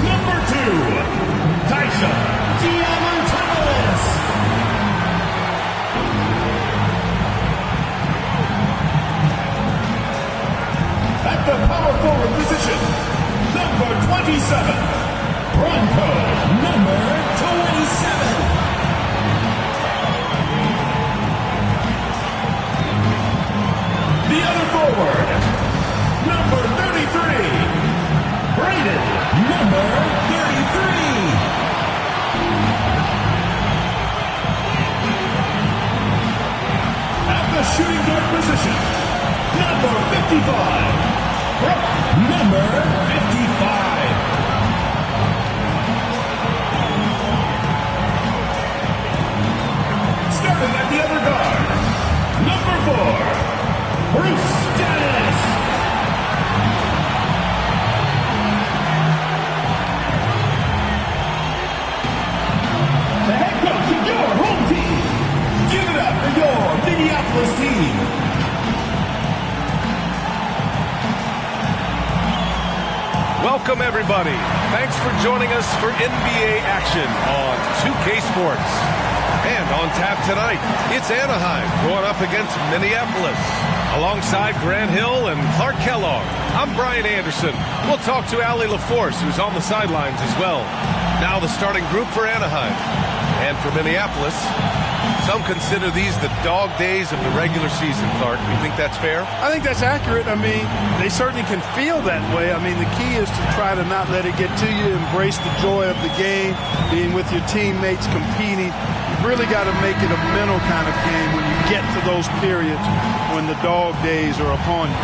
Number 2, Taisha Diamantopoulos. At the power forward position, number 27, Bronco, number 27. The other forward, number 33, Brayden, number 33. At the shooting guard position, number 55, Brooke, number 55. Starting at the other guard, number 4, Bruce Dennis. The head coach of your home team. Give it up for your Minneapolis team. Welcome, everybody. Thanks for joining us for NBA action on 2K Sports. And on tap tonight, it's Anaheim going up against Minneapolis. Alongside Grant Hill and Clark Kellogg, I'm Brian Anderson. We'll talk to Allie LaForce, who's on the sidelines as well. Now the starting group for Anaheim. And for Minneapolis, some consider these the dog days of the regular season, Clark. You think that's fair? I think that's accurate. I mean, they certainly can feel that way. I mean, the key is to try to not let it get to you, embrace the joy of the game, being with your teammates, competing. You've really got to make it a mental kind of game when you get to those periods when the dog days are upon you.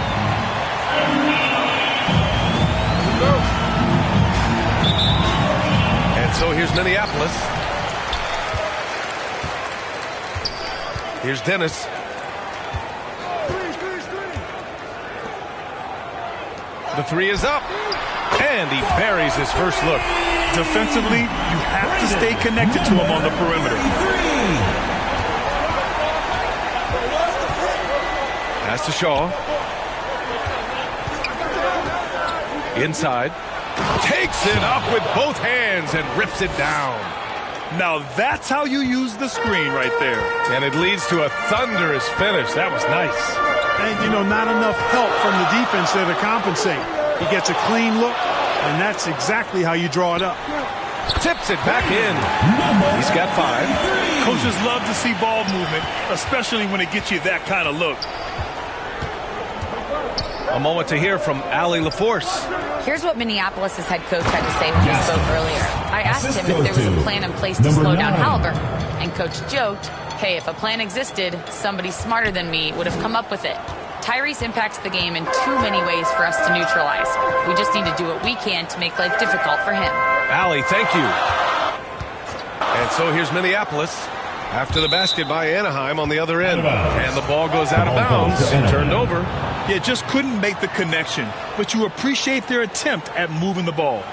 And so here's Minneapolis. Here's Dennis. The three is up. And he buries his first look. Defensively, you have to stay connected to him on the perimeter. Pass to Shaw. Inside. Takes it up with both hands and rips it down. Now that's how you use the screen right there. And it leads to a thunderous finish. That was nice. And, you know, not enough help from the defense there to compensate. He gets a clean look, and that's exactly how you draw it up. Tips it back in. He's got 5. Coaches love to see ball movement, especially when it gets you that kind of look. A moment to hear from Allie LaForce. Here's what Minneapolis' head coach had to say when he spoke earlier. I asked him if there was a plan in place to slow down Haliburton, and Coach joked, hey, if a plan existed, somebody smarter than me would have come up with it. Tyrese impacts the game in too many ways for us to neutralize. We just need to do what we can to make life difficult for him. Allie, thank you. And so here's Minneapolis after the basket by Anaheim on the other end. And the ball goes out of bounds, turned over. Yeah, just couldn't make the connection, but you appreciate their attempt at moving the ball.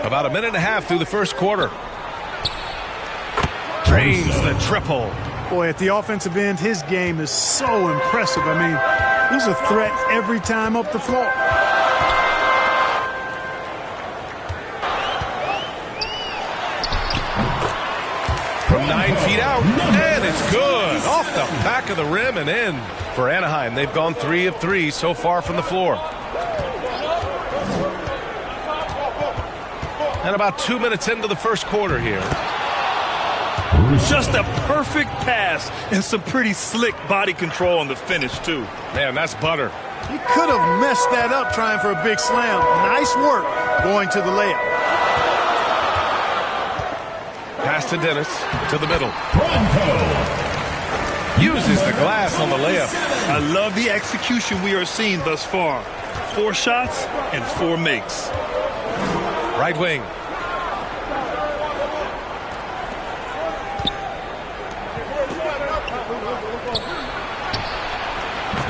About a minute and a half through the first quarter. Drains the triple. Boy, at the offensive end, his game is so impressive. I mean, he's a threat every time up the floor. From 9 feet out, and it's good. Off the back of the rim and in. For Anaheim, they've gone 3 of 3 so far from the floor. And about 2 minutes into the first quarter here. Just a perfect pass and some pretty slick body control on the finish, too. Man, that's butter. He could have messed that up trying for a big slam. Nice work going to the layup. Pass to Dennis, to the middle. Uses the glass on the layup. I love the execution we are seeing thus far. 4 shots and 4 makes. Right wing.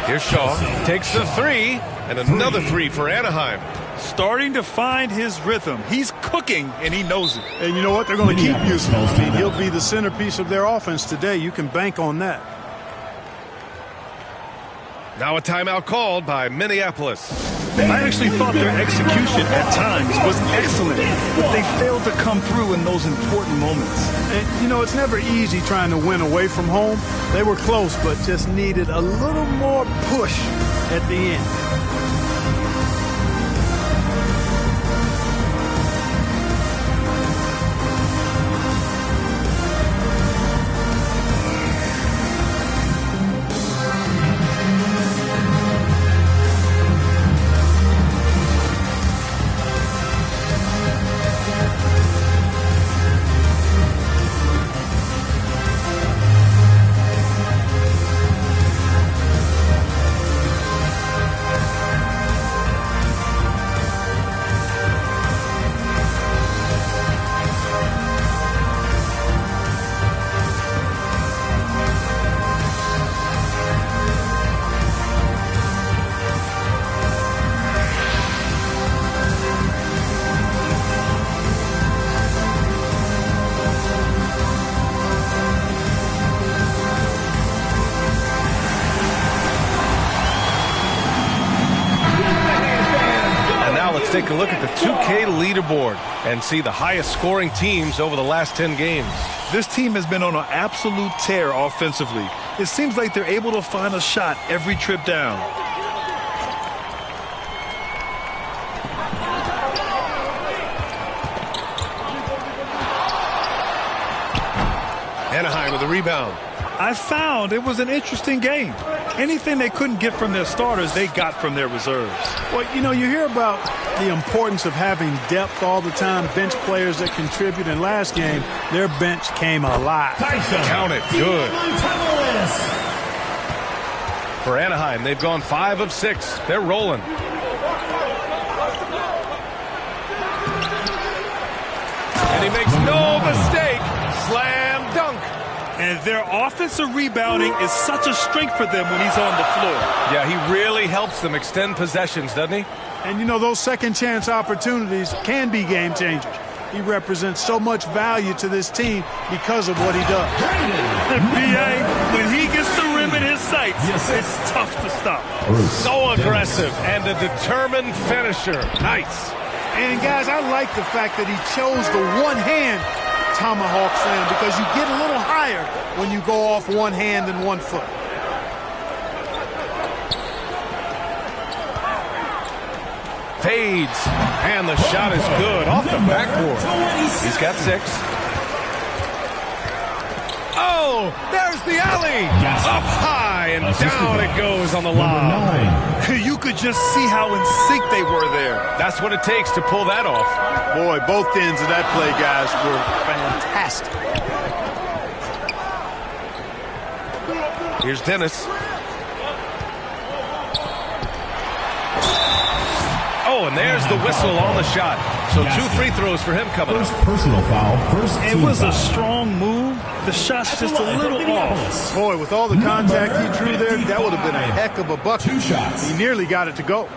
Here's Shaw. Takes the 3, and another 3 for Anaheim. Starting to find his rhythm. He's cooking, and he knows it. And you know what? They're going to keep using him. I mean, he'll be the centerpiece of their offense today. You can bank on that. Now a timeout called by Minneapolis. I actually thought their execution at times was excellent, but they failed to come through in those important moments. And, you know, it's never easy trying to win away from home. They were close, but just needed a little more push at the end. Take a look at the 2K leaderboard and see the highest scoring teams over the last 10 games. This team has been on an absolute tear offensively. It seems like they're able to find a shot every trip down. Anaheim with the rebound. I found it was an interesting game. Anything they couldn't get from their starters, they got from their reserves. Well, you know, you hear about the importance of having depth all the time, bench players that contribute. In last game, their bench came alive. Count it. Good. For Anaheim, they've gone 5 of 6. They're rolling. And he makes no mistake. Slam dunk. And their offensive rebounding is such a strength for them when he's on the floor. Yeah, he really helps them extend possessions, doesn't he? And, you know, those second chance opportunities can be game changers. He represents so much value to this team because of what he does. B.A., when he gets the rim in his sights, it's tough to stop. So aggressive and a determined finisher. Nice. And, guys, I like the fact that he chose the one-hand tomahawk slam because you get a little higher when you go off one hand and 1 foot. Fades, and the shot is good off the backboard. He's got 6. Oh, there's the alley. Up high and down it goes on the lob. You could just see how in sync they were there. That's what it takes to pull that off. Boy, both ends of that play, guys, were fantastic. Here's Dennis. Oh, and there's the whistle on the shot. So 2 free throws for him coming up. Personal foul. It was a strong move. The shot's just a little off. Boy, with all the contact he drew there, that would have been a heck of a bucket. 2 shots. He nearly got it to go.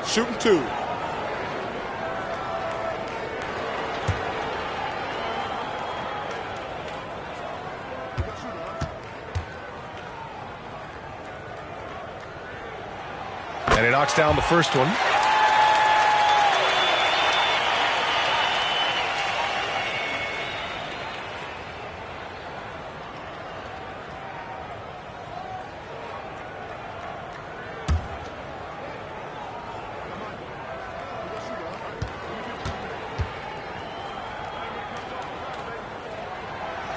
Shooting 2. And he knocks down the first one.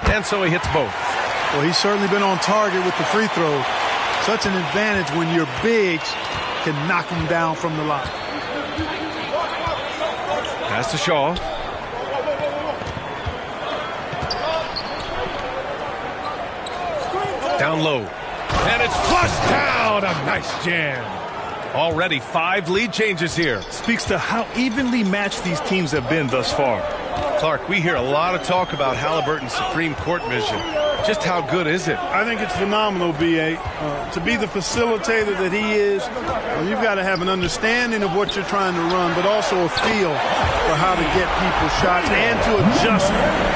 And so he hits both. Well, he's certainly been on target with the free throws. Such an advantage when your bigs can knock them down from the line. Pass to Shaw. Down low. And it's flushed down. A nice jam. Already 5 lead changes here. Speaks to how evenly matched these teams have been thus far. Clark, we hear a lot of talk about Halliburton's supreme court vision. Just how good is it? I think it's phenomenal, B.A. To be the facilitator that he is, you've got to have an understanding of what you're trying to run, but also a feel for how to get people shots and to adjust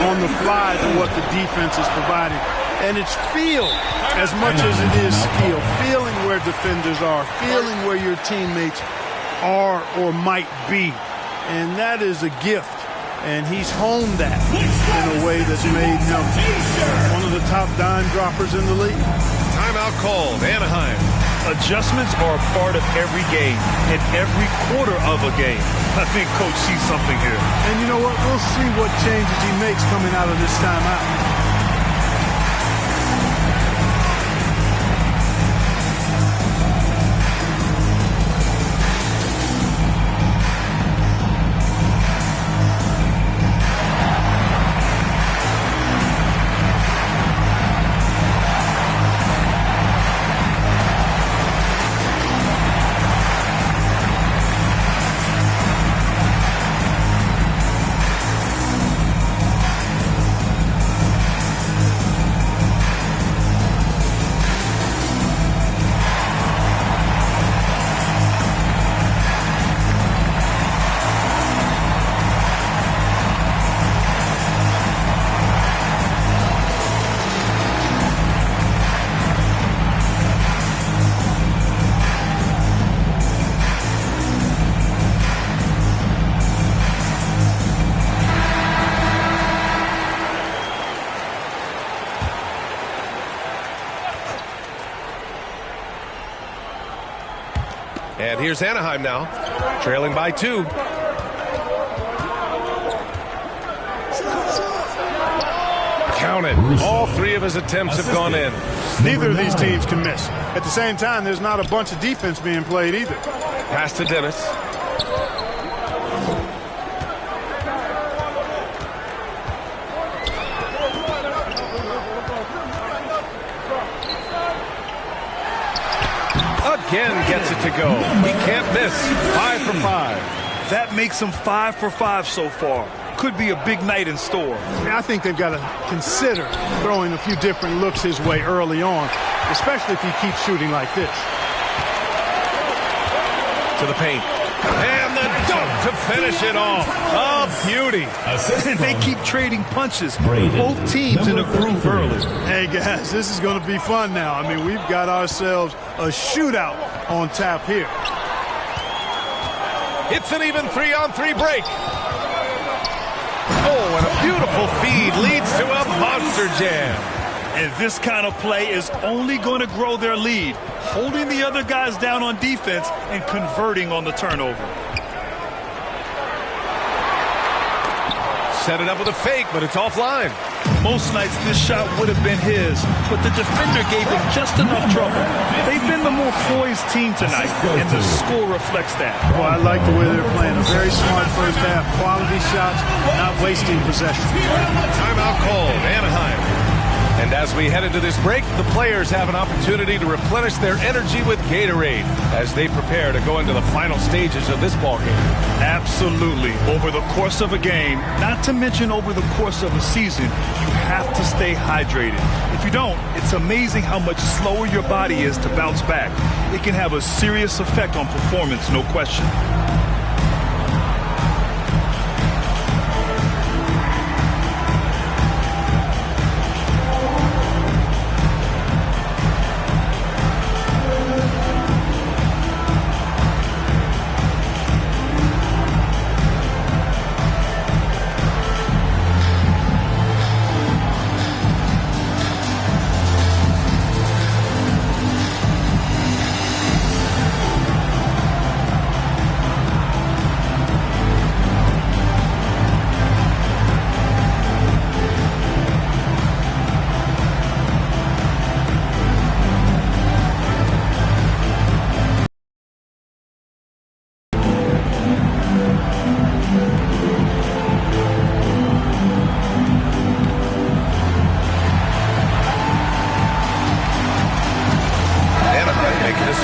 on the fly to what the defense is providing. And it's feel as much as it is skill. Feeling where defenders are, feeling where your teammates are or might be. And that is a gift. And he's honed that in a way that's made him one of the top dime droppers in the league. Timeout called, Anaheim. Adjustments are a part of every game and every quarter of a game. I think Coach sees something here. And you know what? We'll see what changes he makes coming out of this timeout. And here's Anaheim now, trailing by 2. Count it. All 3 of his attempts have gone in. Neither of these teams can miss. At the same time, there's not a bunch of defense being played either. Pass to Dennis. Again gets it to go. He can't miss. 5 for 5. That makes him 5 for 5 so far. Could be a big night in store. I think they've got to consider throwing a few different looks his way early on, especially if he keeps shooting like this. To the paint. And the dunk to finish it off. A beauty. And they keep trading punches. Both teams in a groove early. Hey, guys, this is going to be fun now. I mean, we've got ourselves a shootout on tap here. It's an even 3-on-3 break. Oh, and a beautiful feed leads to a monster jam. And this kind of play is only going to grow their lead, holding the other guys down on defense and converting on the turnover. Set it up with a fake, but it's offline. Most nights this shot would have been his, but the defender gave him just enough trouble. They've been the more poised team tonight, and the score reflects that. Well, I like the way they're playing. A very smart first half. Quality shots, not wasting possession. Timeout called, Anaheim. And as we head into this break, the players have an opportunity to replenish their energy with Gatorade as they prepare to go into the final stages of this ballgame. Absolutely. Over the course of a game, not to mention over the course of a season, you have to stay hydrated. If you don't, it's amazing how much slower your body is to bounce back. It can have a serious effect on performance, no question.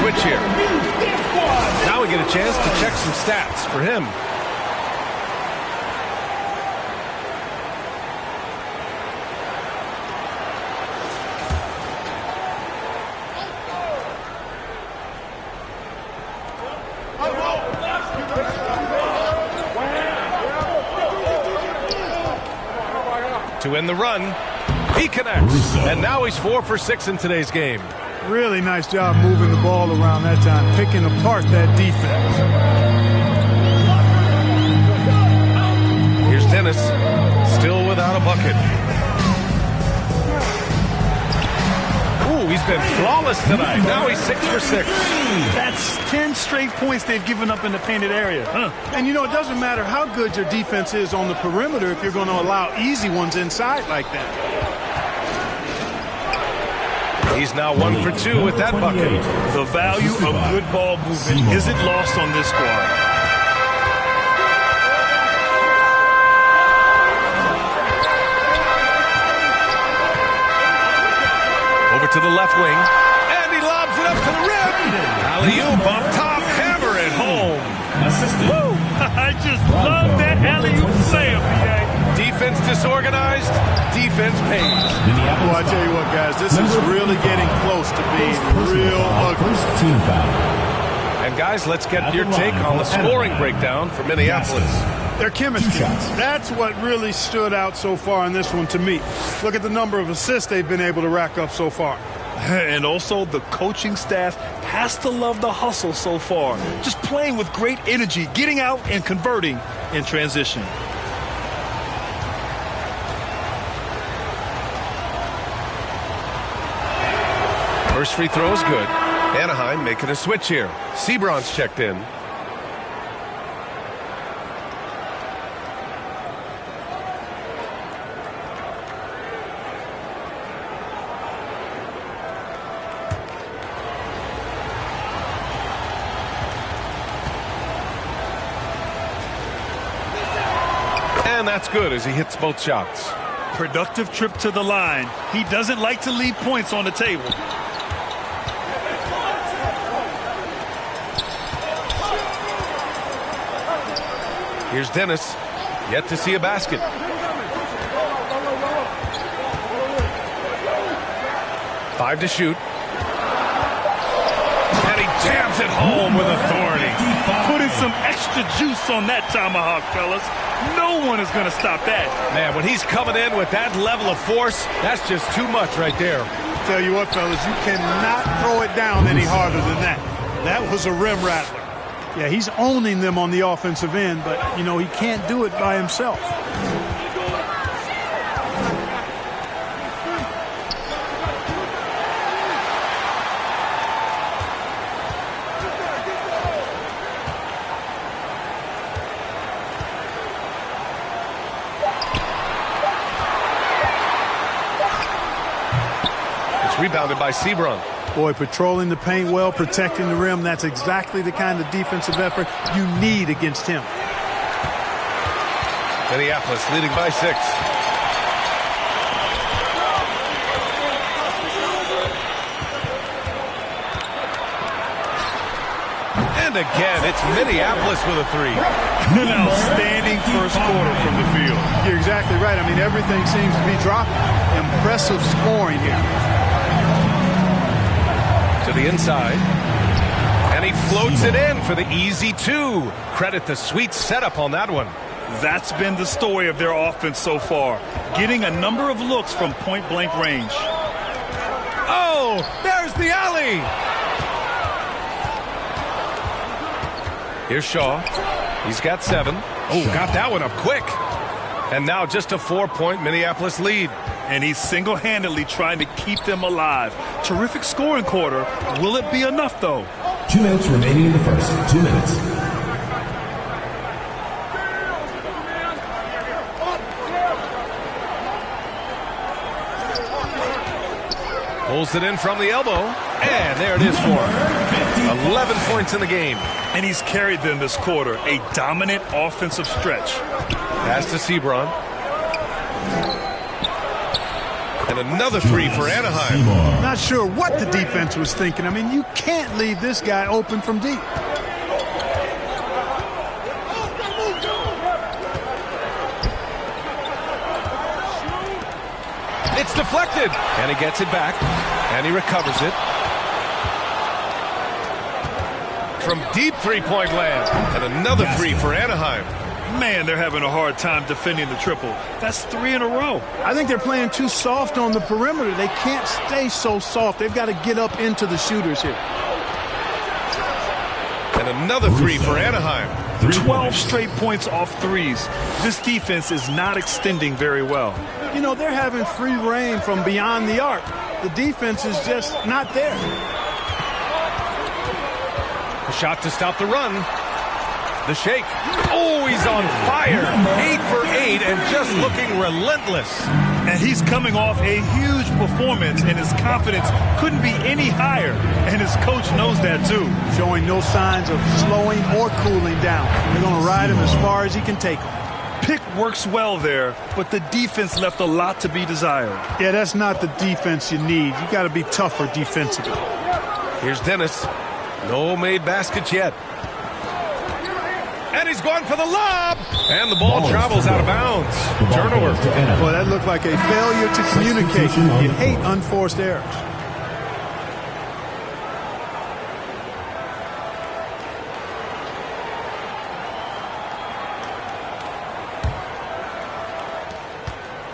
Switch here. Now we get a chance to check some stats for him. To end the run, he connects. And now he's 4 for 6 in today's game. Really nice job moving the ball around that time, picking apart that defense. Here's Dennis, still without a bucket. Ooh, he's been flawless tonight. Now he's 6 for 6. That's 10 straight points they've given up in the painted area. And, you know, it doesn't matter how good your defense is on the perimeter if you're going to allow easy ones inside like that. He's now 1 for 2 with that bucket. The value of good ball movement isn't lost on this squad. Over to the left wing, and he lobs it up to the rim. Alley-oop up top, hammer it home. Woo! I just love that alley-oop slam, BA. Defense disorganized, defense pays. Well, I tell you what, guys, this is really getting close to being real ugly. And guys, let's get your take on the scoring breakdown for Minneapolis. Their chemistry. That's what really stood out so far in this one to me. Look at the number of assists they've been able to rack up so far. And also the coaching staff has to love the hustle so far. Just playing with great energy, getting out and converting in transition. First free throw is good. Anaheim making a switch here. Sebron's checked in. And that's good as he hits both shots. Productive trip to the line. He doesn't like to leave points on the table. Here's Dennis, yet to see a basket. Five to shoot. And he jams it home with authority. Putting some extra juice on that tomahawk, fellas. No one is going to stop that. Man, when he's coming in with that level of force, that's just too much right there. Tell you what, fellas, you cannot throw it down any harder than that. That was a rim rattler. Yeah, he's owning them on the offensive end, but, you know, he can't do it by himself. It's rebounded by Sebron. Boy, patrolling the paint well, protecting the rim, that's exactly the kind of defensive effort you need against him. Minneapolis leading by 6. And again, it's Minneapolis with a 3. An outstanding first quarter from the field. You're exactly right. I mean, everything seems to be dropping. Impressive scoring here. To the inside. And he floats it in for the easy 2. Credit the sweet setup on that one. That's been the story of their offense so far. Getting a number of looks from point-blank range. Oh, there's the alley. Here's Shaw. He's got 7. Oh, got that one up quick. And now just a 4-point Minneapolis lead. And he's single-handedly trying to keep them alive. Terrific scoring quarter. Will it be enough, though? 2 minutes remaining in the first. 2 minutes. Pulls it in from the elbow. And there it is for him. 11 points in the game. And he's carried them this quarter. A dominant offensive stretch. Pass to Sebron. And another 3 for Anaheim. Not sure what the defense was thinking. I mean, you can't leave this guy open from deep. It's deflected. And he gets it back. And he recovers it. From deep 3-point land. And another 3 for Anaheim. Man, they're having a hard time defending the triple. That's 3 in a row. I think they're playing too soft on the perimeter. They can't stay so soft. They've got to get up into the shooters here. And another 3 for Anaheim. 12 straight points off threes. This defense is not extending very well. You know, they're having free reign from beyond the arc. The defense is just not there. A shot to stop the run. The shake. Oh, he's on fire. 8 for 8 and just looking relentless. And he's coming off a huge performance, and his confidence couldn't be any higher. And his coach knows that, too. Showing no signs of slowing or cooling down. They're going to ride him as far as he can take him. Pick works well there, but the defense left a lot to be desired. Yeah, that's not the defense you need. You got to be tougher defensively. Here's Dennis. No made baskets yet. And he's going for the lob. And the ball travels out of bounds. Turnover. Well, that looked like a failure to communicate. You hate unforced errors.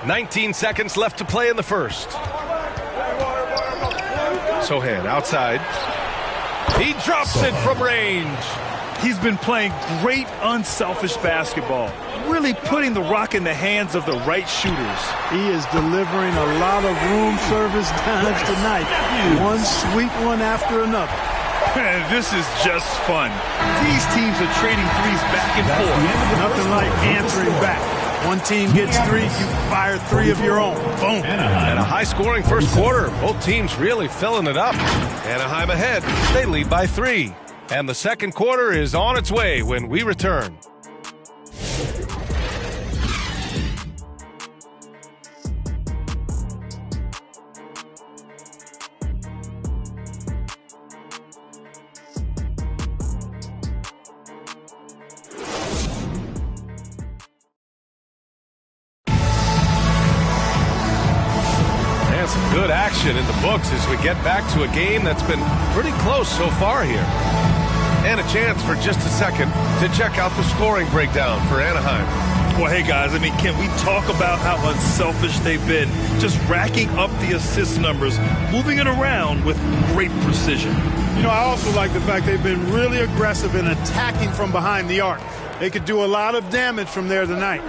"19 seconds left to play in the first. Sochan outside. He drops it from range. He's been playing great unselfish basketball, really putting the rock in the hands of the right shooters. He is delivering a lot of room service times tonight. One sweet one after another. And this is just fun. These teams are trading threes back and forth. Nothing like answering back. One team gets 3, you fire 3 of your own. Boom. And a high-scoring first quarter. Both teams really filling it up. Anaheim ahead. They lead by 3. And the second quarter is on its way when we return. And some good action in the books as we get back to a game that's been pretty close so far here. And a chance for just a second to check out the scoring breakdown for Anaheim. Well, hey, guys, I mean, can we talk about how unselfish they've been? Just racking up the assist numbers, moving it around with great precision. You know, I also like the fact they've been really aggressive in attacking from behind the arc. They could do a lot of damage from there tonight.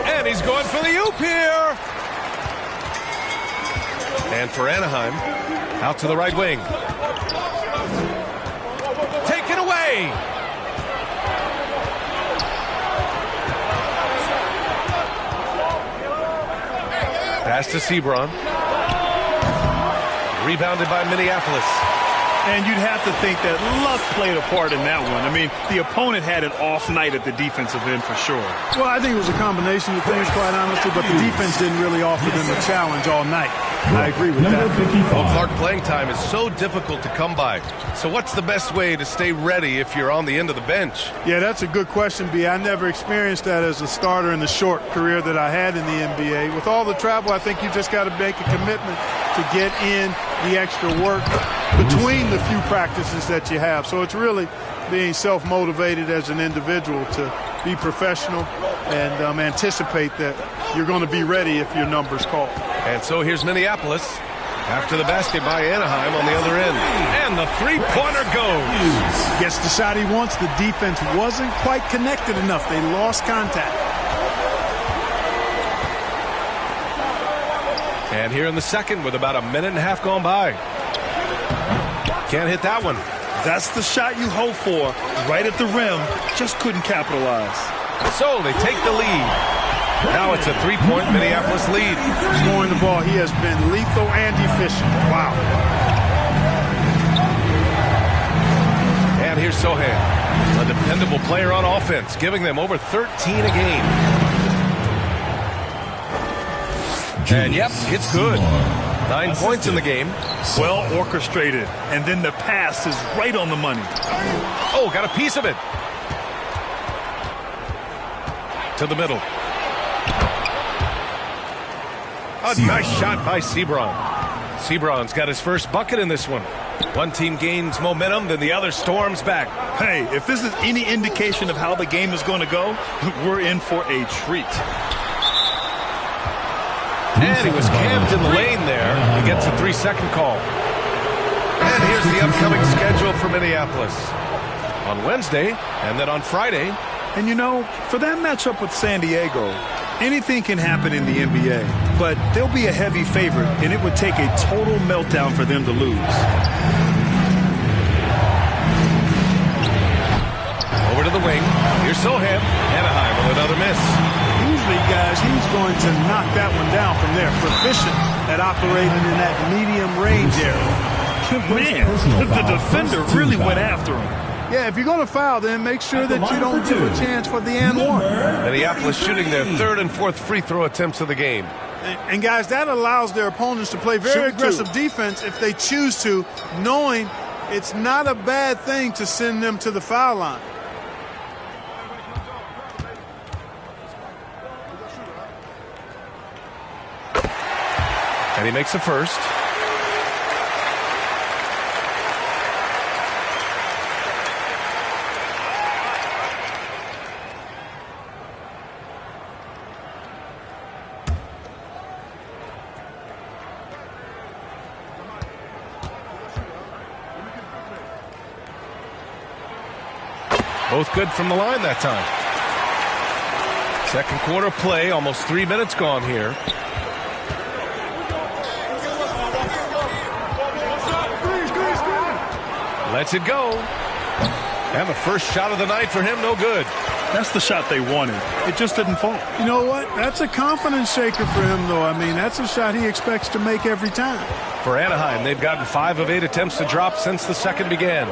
And he's going for the oop here. And for Anaheim, out to the right wing. Taken away. Pass to Sebron. Rebounded by Minneapolis. And you'd have to think that luck played a part in that one. I mean, the opponent had an off night at the defensive end for sure. Well, I think it was a combination of things, quite honestly, but the defense didn't really offer them a challenge all night. I agree with that. Well, Clark, playing time is so difficult to come by. So what's the best way to stay ready if you're on the end of the bench? Yeah, that's a good question, B. I never experienced that as a starter in the short career that I had in the NBA. With all the travel, I think you just got to make a commitment to get in the extra work between the few practices that you have. So it's really being self-motivated as an individual to be professional and anticipate that you're going to be ready if your number's called. And so here's Minneapolis after the basket by Anaheim on the other end. And the three-pointer goes. Gets the shot he wants. The defense wasn't quite connected enough. They lost contact. And here in the second with about a minute and a half gone by. Can't hit that one. That's the shot you hope for. Right at the rim. Just couldn't capitalize. So they take the lead. Now it's a three-point Minneapolis lead. Scoring the ball, he has been lethal and efficient. Wow. And here's Sochan, a dependable player on offense, giving them over 13 a game. And yep, it's good. 9 points in the game. Well orchestrated. And then the pass is right on the money. Oh, got a piece of it. To the middle. A nice shot by Sebron. Sebron's got his first bucket in this one. One team gains momentum, then the other storms back. Hey, if this is any indication of how the game is going to go, we're in for a treat. And he was camped in the lane there. He gets a 3-second call. And here's the upcoming schedule for Minneapolis. On Wednesday, and then on Friday. And you know, for that matchup with San Diego, anything can happen in the NBA. But they'll be a heavy favorite, and it would take a total meltdown for them to lose. Over to the wing. Here's Sohan. Anaheim with another miss. Usually, guys, he's going to knock that one down from there. Proficient at operating in that medium range area. Man, the defender really went after him. Yeah, if you're going to foul, then make sure that you don't give a chance for the and one. Minneapolis shooting their third and fourth free throw attempts of the game. And guys, that allows their opponents to play very aggressive defense if they choose to, knowing it's not a bad thing to send them to the foul line. And he makes the first. Both good from the line that time. Second quarter play, almost 3 minutes gone here. Lets it go. And the first shot of the night for him, no good. That's the shot they wanted. It just didn't fall. You know what? That's a confidence shaker for him, though. I mean, that's a shot he expects to make every time. For Anaheim, they've gotten 5 of 8 attempts to drop since the second began.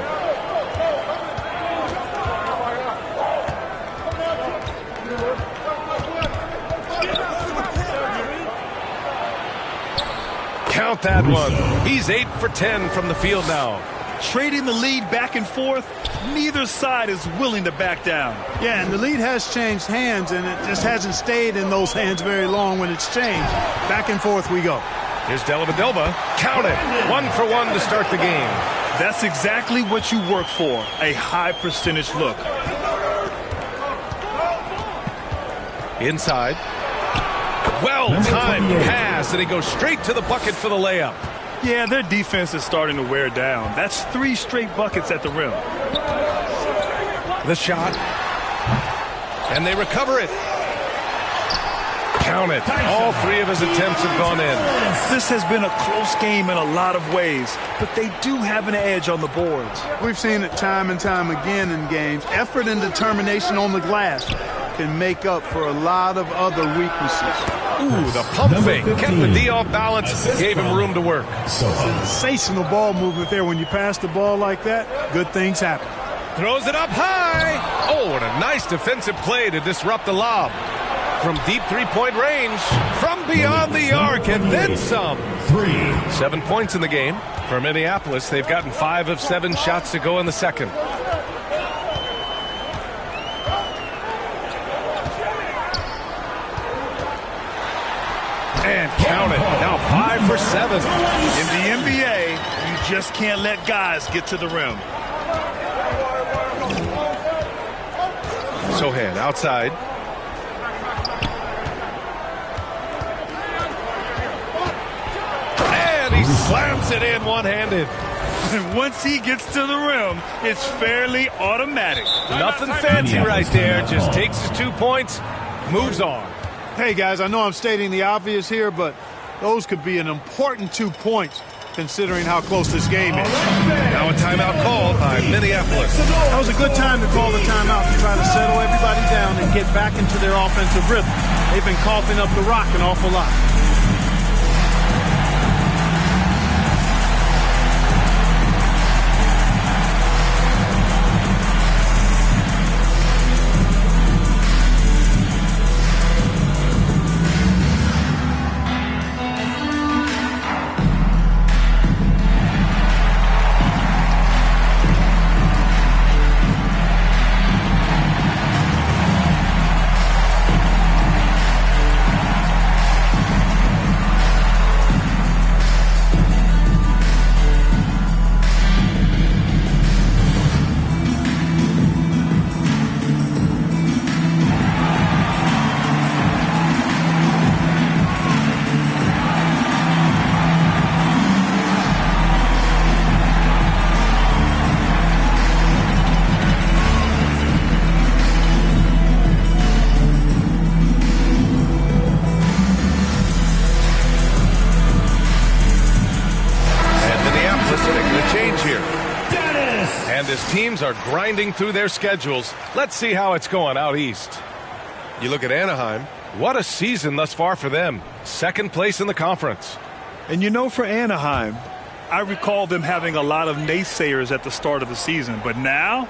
Count that one. He's 8 for 10 from the field now. Trading the lead back and forth, neither side is willing to back down. Yeah, and the lead has changed hands, and it just hasn't stayed in those hands very long when it's changed. Back and forth we go. Here's Dellavedova. Count it. 1 for 1 to start the game. That's exactly what you work for, a high percentage look. Inside. Well-timed pass, and he goes straight to the bucket for the layup. Yeah, their defense is starting to wear down. That's 3 straight buckets at the rim. The shot. And they recover it. Count it. All 3 of his attempts have gone in. This has been a close game in a lot of ways, but they do have an edge on the boards. We've seen it time and time again in games. Effort and determination on the glass can make up for a lot of other weaknesses. Ooh, the pump fake. Kept the D off balance, gave him room to work. Sensational ball movement there. When you pass the ball like that, good things happen. Throws it up high. Oh, what a nice defensive play to disrupt the lob. From deep three-point range, from beyond the arc, and then some. 7 points in the game. For Minneapolis, they've gotten 5 of 7 shots to go in the second. And count it. Now 5 for 7. In the NBA, you just can't let guys get to the rim. Sohan outside. And he slams it in one-handed. And once he gets to the rim, it's fairly automatic. Nothing fancy right there. Just takes his 2 points, moves on. Hey, guys, I know I'm stating the obvious here, but those could be an important 2 points considering how close this game is. Now a timeout called by Minneapolis. That was a good time to call the timeout to try to settle everybody down and get back into their offensive rhythm. They've been coughing up the rock an awful lot. teams are grinding through their schedules. Let's see how it's going out east. You look at Anaheim. What a season thus far for them. Second place in the conference. And you know, for Anaheim, I recall them having a lot of naysayers at the start of the season. But now,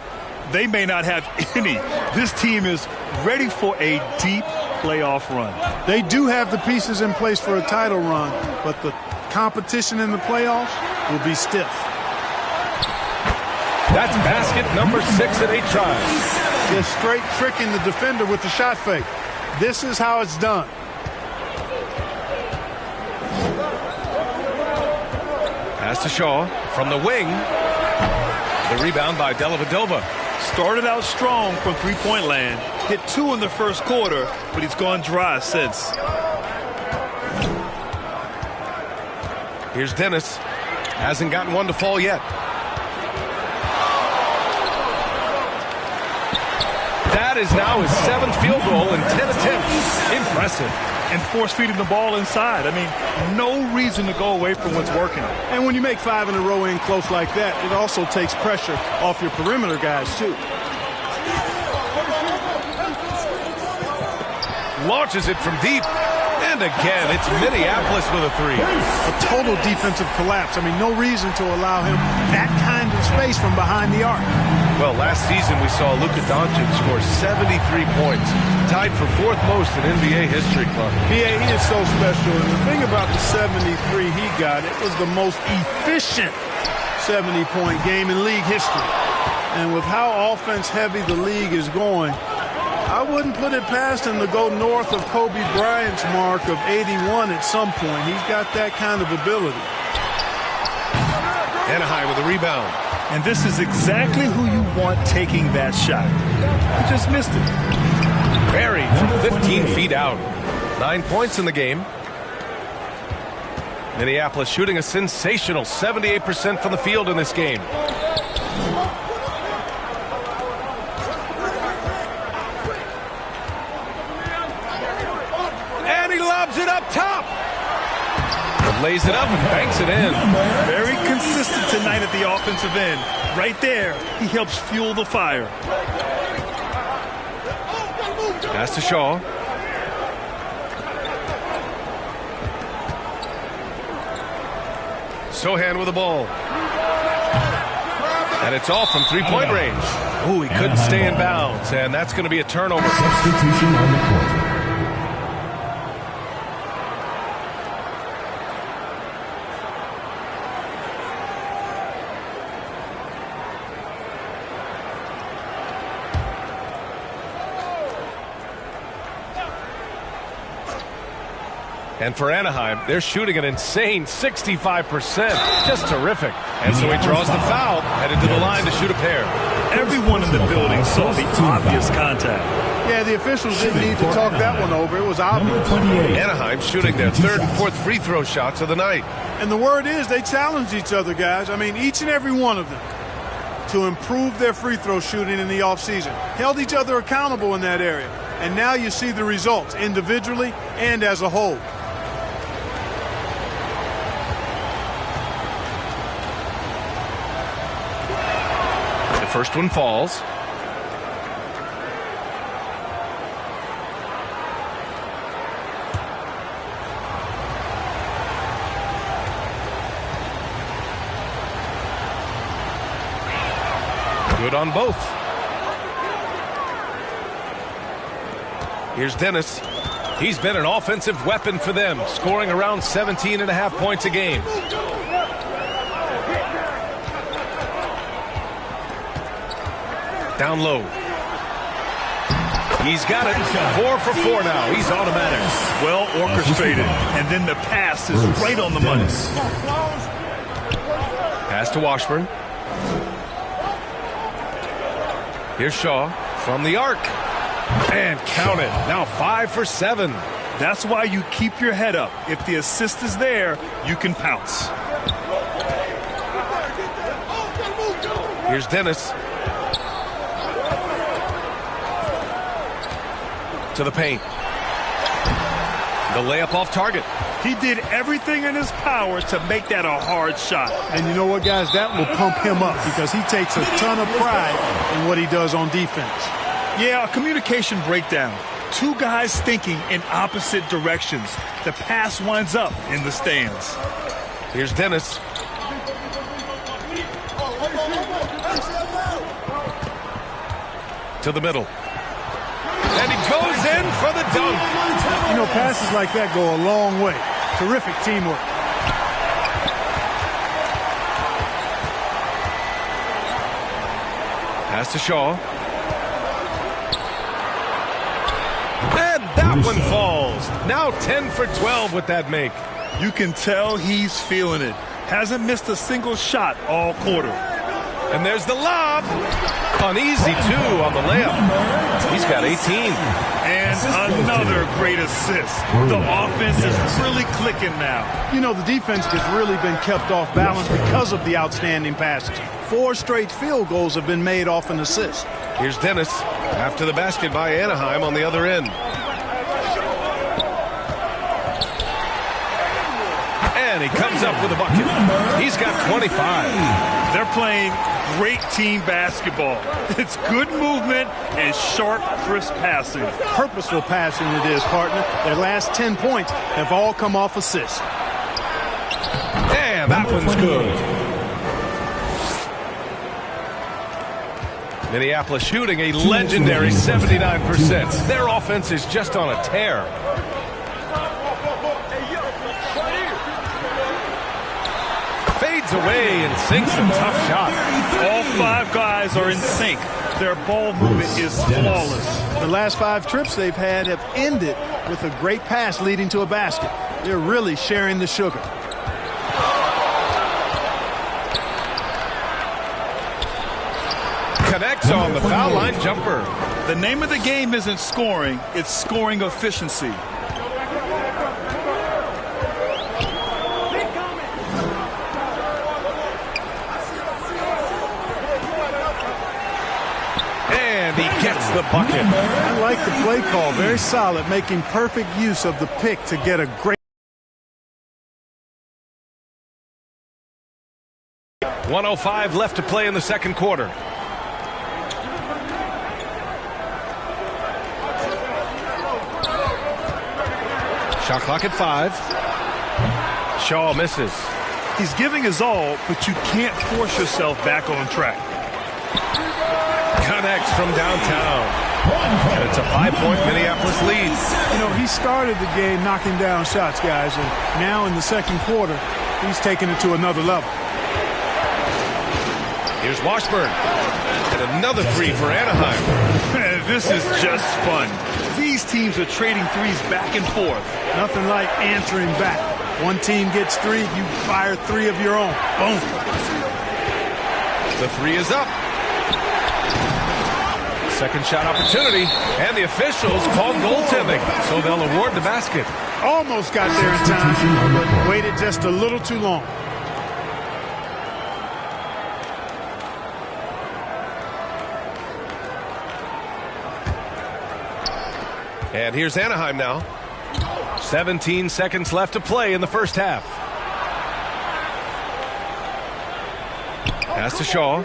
they may not have any. This team is ready for a deep playoff run. They do have the pieces in place for a title run, but the competition in the playoffs will be stiff. That's basket number 6 in 8 tries. Just straight tricking the defender with the shot fake. This is how it's done. Pass to Shaw from the wing. The rebound by Dellavedova. Started out strong from three-point land. Hit 2 in the first quarter, but he's gone dry since. Here's Dennis. Hasn't gotten one to fall yet. That is now his 7th field goal in 10 attempts. Impressive. And force-feeding the ball inside. I mean, no reason to go away from what's working. And when you make 5 in a row in close like that, it also takes pressure off your perimeter guys, too. Launches it from deep. And again, it's Minneapolis with a 3. A total defensive collapse. I mean, no reason to allow him that kind of space from behind the arc. Well, last season we saw Luka Doncic score 73 points, tied for 4th most in NBA history, Clark. He is so special. And the thing about the 73 he got, it was the most efficient 70-point game in league history. And with how offense-heavy the league is going, I wouldn't put it past him to go north of Kobe Bryant's mark of 81 at some point. He's got that kind of ability. Anaheim with a rebound. And this is exactly who you want taking that shot. He just missed it. Buried from 15 feet out. 9 points in the game. Minneapolis shooting a sensational 78% from the field in this game. And he lobs it up top. Lays it up and banks it in. Very consistent tonight at the offensive end. Right there, he helps fuel the fire. Pass to Shaw. Sohan with the ball. And it's off from three-point range. Ooh, he couldn't stay in bounds, and that's going to be a turnover. Substitution on the court. And for Anaheim, they're shooting an insane 65%. Just terrific. And so he draws the foul, headed to the line to shoot a pair. Everyone in the building saw the obvious contact. Yeah, the officials didn't need to talk that one over. It was obvious. Anaheim shooting their 3rd and 4th free throw shots of the night. And the word is they challenged each other, guys. I mean, each and every one of them to improve their free throw shooting in the offseason. Held each other accountable in that area. And now you see the results individually and as a whole. First one falls. Good on both. Here's Dennis. He's been an offensive weapon for them, scoring around 17.5 points a game. Down low. He's got it. 4 for 4 now. He's automatic. Well orchestrated. And then the pass is right on the money. Pass to Washburn. Here's Shaw from the arc. And count it. Now 5 for 7. That's why you keep your head up. If the assist is there, you can pounce. Here's Dennis. To the paint. The layup off target. He did everything in his power to make that a hard shot. And you know what, guys? That will pump him up because he takes a ton of pride in what he does on defense. Yeah, a communication breakdown. Two guys thinking in opposite directions. The pass winds up in the stands. Here's Dennis. To the middle. And he goes in for the dunk. You know, passes like that go a long way. Terrific teamwork. Pass to Shaw. And that one falls. Now 10 for 12 with that make. You can tell he's feeling it. Hasn't missed a single shot all quarter. And there's the lob. Uneasy, too, on the layup. He's got 18. And another great assist. The offense is really clicking now. You know, the defense has really been kept off balance because of the outstanding passes. 4 straight field goals have been made off an assist. Here's Dennis after the basket by Anaheim on the other end. And he comes up with a bucket. He's got 25. They're playing great team basketball. It's good movement and sharp, crisp passing. Purposeful passing it is, partner. Their last 10 points have all come off assists. And that one's good. Minneapolis shooting a legendary 79%. Their offense is just on a tear. Fades away and sinks a tough shot. All 5 guys are in sync. Their ball movement is flawless. The last 5 trips they've had have ended with a great pass leading to a basket. They're really sharing the sugar. Connects on the foul line jumper. The name of the game isn't scoring, it's scoring efficiency. And he gets the bucket. I like the play call. Very solid, making perfect use of the pick to get a great. 1:05 left to play in the second quarter. Shot clock at 5. Shaw misses. He's giving his all, but you can't force yourself back on track. Connects from downtown. And it's a 5-point Minneapolis lead. You know, he started the game knocking down shots, guys, and now in the second quarter, he's taking it to another level. Here's Washburn. And another 3 for Anaheim. This is just fun. These teams are trading threes back and forth. Nothing like answering back. One team gets 3, you fire 3 of your own. Boom. The 3 is up. Second shot opportunity. And the officials called goaltending, so they'll award the basket. Almost got there in time, but waited just a little too long. And here's Anaheim now. 17 seconds left to play in the first half. Pass to Shaw.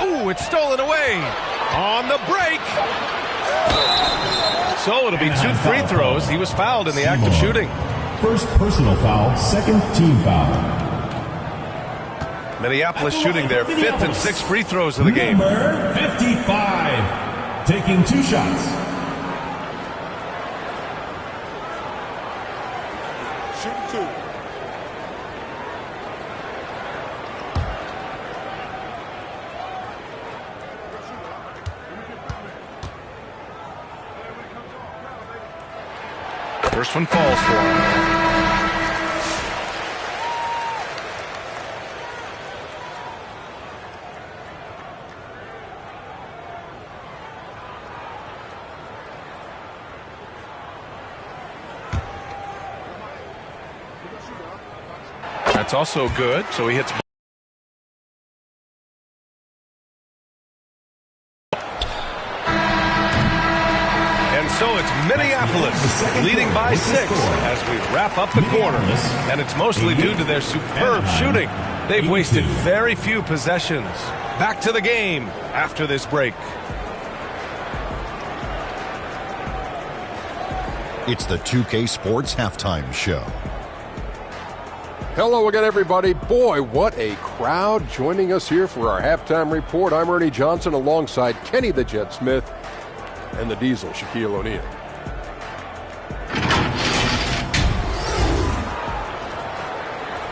Ooh, it's stolen away. On the break. So it'll be 2 free throws. He was fouled in the act of shooting. First personal foul, second team foul. Minneapolis shooting their 5th and 6th free throws of the game. Number 55. Taking 2 shots. Shoot 2. First one falls for him. That's also good, so he hits. And And so it's Minneapolis leading by 6 as we wrap up the quarter. And it's mostly due to their superb shooting. They've wasted very few possessions. Back to the game after this break. It's the 2K Sports Halftime Show. Hello again, everybody. Boy, what a crowd joining us here for our halftime report. I'm Ernie Johnson alongside Kenny the Jet Smith and the Diesel, Shaquille O'Neal.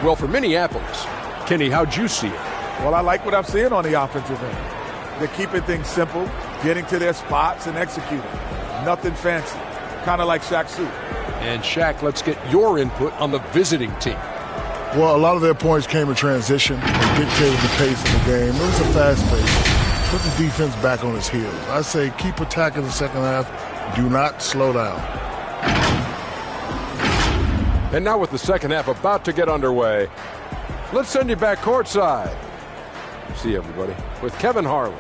Well, for Minneapolis, Kenny, how'd you see it? Well, I like what I'm seeing on the offensive end. They're keeping things simple, getting to their spots and executing. Nothing fancy, kind of like Shaq Fu. And Shaq, let's get your input on the visiting team. Well, a lot of their points came in transition and dictated the pace of the game. It was a fast pace. Put the defense back on its heels. I say keep attacking the second half. Do not slow down. And now with the second half about to get underway, let's send you back courtside. See you, everybody, with Kevin Harlan.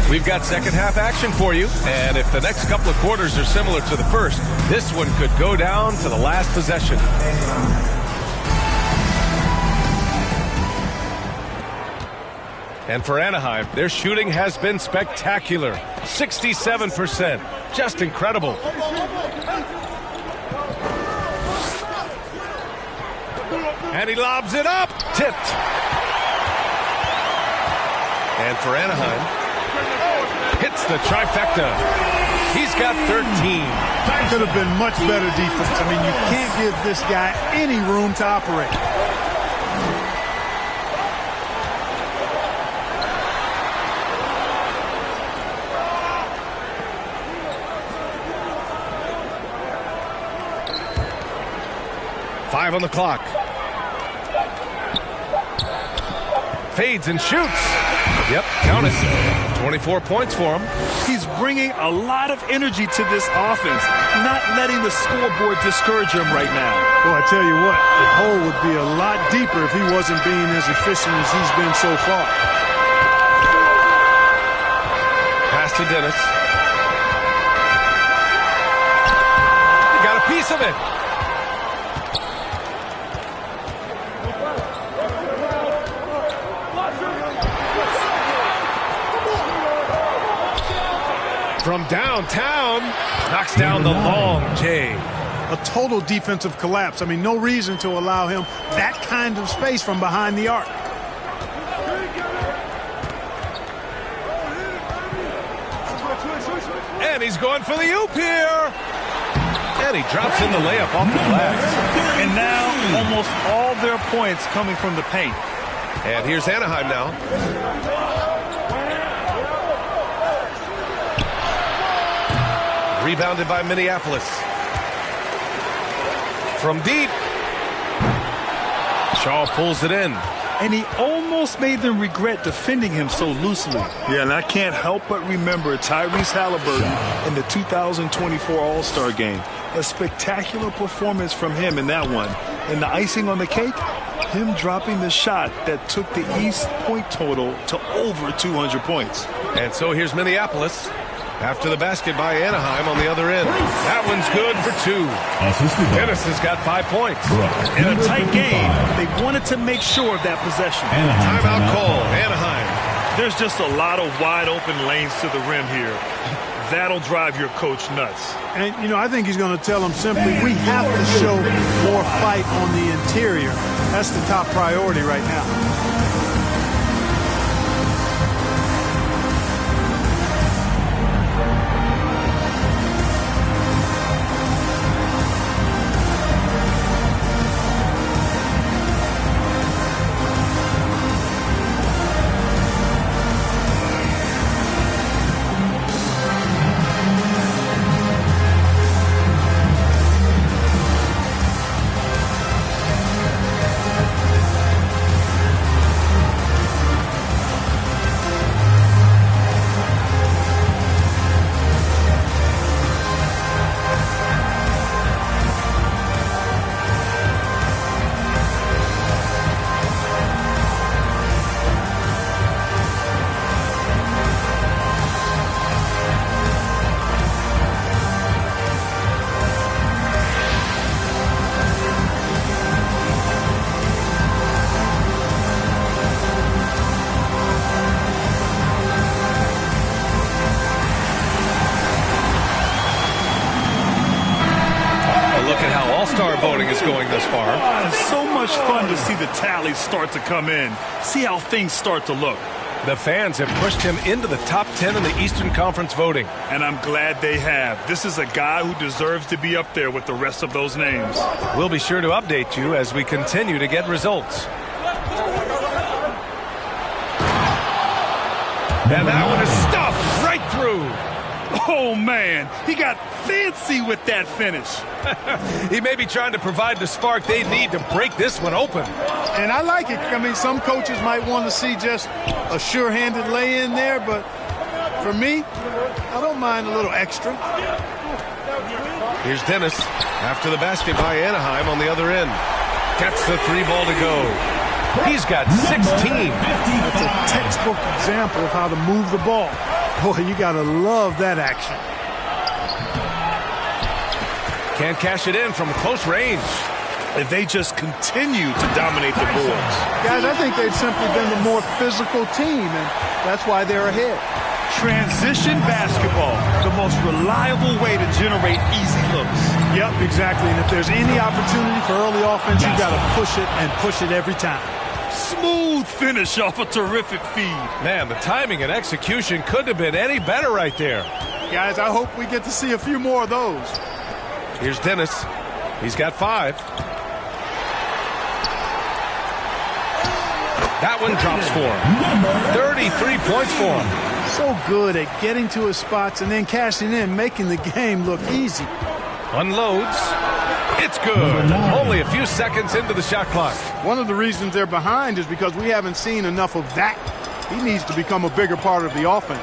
We've got second half action for you, and if the next couple of quarters are similar to the first, this one could go down to the last possession. And for Anaheim, their shooting has been spectacular. 67%. Just incredible. And he lobs it up. Tipped. And for Anaheim, hits the trifecta. He's got 13. That could have been much better defense. I mean, you can't give this guy any room to operate. Five on the clock. Fades and shoots. Yep, count it. 24 points for him. He's bringing a lot of energy to this offense, not letting the scoreboard discourage him right now. Well, I tell you what, the hole would be a lot deeper if he wasn't being as efficient as he's been so far. Pass to Dennis. He got a piece of it. From downtown, knocks down the long J. A total defensive collapse. I mean, no reason to allow him that kind of space from behind the arc. And he's going for the oop here. And he drops in the layup off the glass. And now almost all their points coming from the paint. And here's Anaheim now. Rebounded by Minneapolis. From deep. Shaw pulls it in. And he almost made them regret defending him so loosely. Yeah, and I can't help but remember Tyrese Halliburton in the 2024 All-Star Game. A spectacular performance from him in that one. And the icing on the cake, him dropping the shot that took the East point total to over 200 points. And so here's Minneapolis. After the basket by Anaheim on the other end. That one's good for 2. Dennis has got 5 points. In a tight game, they wanted to make sure of that possession. Timeout call, Anaheim. There's just a lot of wide open lanes to the rim here. That'll drive your coach nuts. And, you know, I think he's going to tell them simply, we have to show more fight on the interior. That's the top priority right now. All-Star voting is going thus far. It's so much fun to see the tallies start to come in. See how things start to look. The fans have pushed him into the top 10 in the Eastern Conference voting. And I'm glad they have. This is a guy who deserves to be up there with the rest of those names. We'll be sure to update you as we continue to get results. And that one is stuffed right through. Oh, man, he got fancy with that finish. He may be trying to provide the spark they need to break this one open. And I like it. I mean, some coaches might want to see just a sure-handed lay-in there, but for me, I don't mind a little extra. Here's Dennis after the basket by Anaheim on the other end. Gets the 3 ball to go. He's got 16. That's a textbook example of how to move the ball. Boy, you got to love that action. Can't cash it in from close range. If they just continue to dominate the boards. Guys, I think they've simply been the more physical team, and that's why they're ahead. Transition basketball, the most reliable way to generate easy looks. Yep, exactly. And if there's any opportunity for early offense, you got to push it and push it every time. Smooth finish off a terrific feed. Man, the timing and execution couldn't have been any better right there. Guys, I hope we get to see a few more of those. Here's Dennis. He's got 5. That one drops for him. 33 points for him. So good at getting to his spots and then cashing in, making the game look easy. Unloads. It's good. Only a few seconds into the shot clock. One of the reasons they're behind is because we haven't seen enough of that. He needs to become a bigger part of the offense.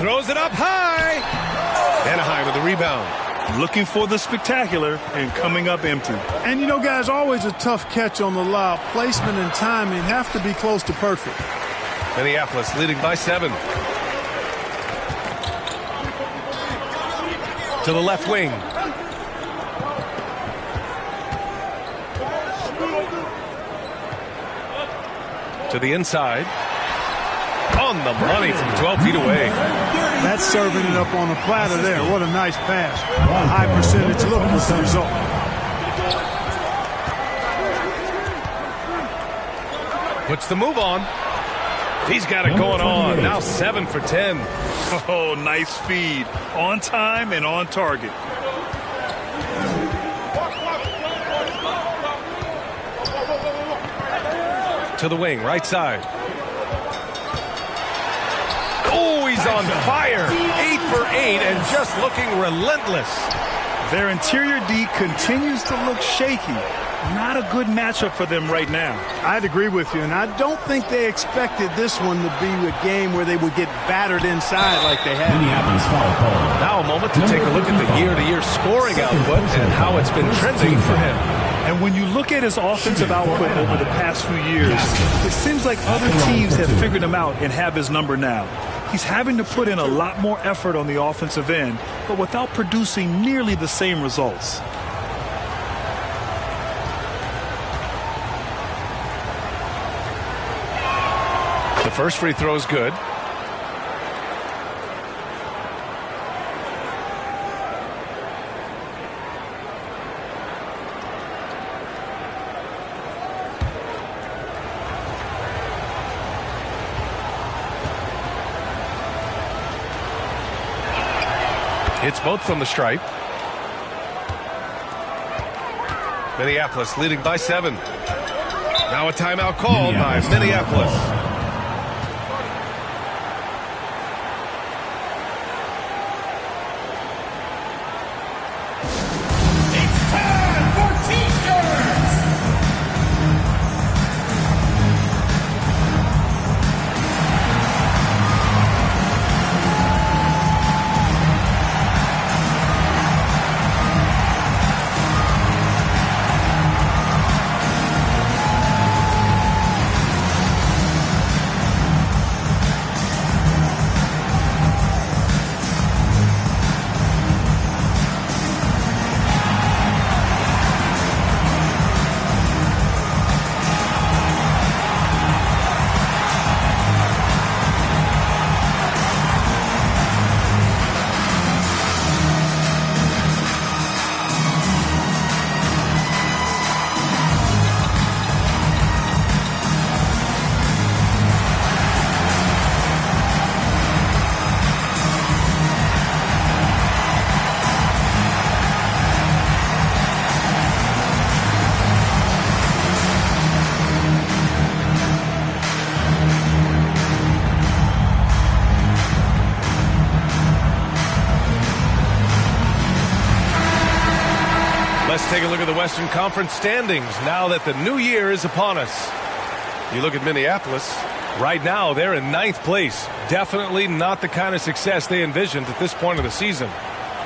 Throws it up high. Anaheim with the rebound. Looking for the spectacular and coming up empty. And you know, guys, always a tough catch on the lob. Placement and timing have to be close to perfect. Minneapolis leading by 7. To the left wing. To the inside. On the money from 12 feet away. That's serving it up on a platter there. What a nice pass. A high percentage look with the result. Puts the move on. He's got it going on. Now 7 for 10. Oh, nice feed. On time and on target. To the wing, right side. Oh, he's on fire. 8 for 8 and just looking relentless. Their interior D continues to look shaky. Not a good matchup for them right now. I'd agree with you, and I don't think they expected this one to be a game where they would get battered inside like they had. Now a moment to take a look at the year-to-year scoring output and how it's been trending for him. And when you look at his offensive output over the past few years, it seems like other teams have figured him out and have his number now. He's having to put in a lot more effort on the offensive end, but without producing nearly the same results. The first free throw is good. It's both from the stripe. Minneapolis leading by 7. Now a timeout called by Minneapolis. Let's take a look at the Western Conference standings now that the new year is upon us. You look at Minneapolis. Right now, they're in 9th place. Definitely not the kind of success they envisioned at this point of the season.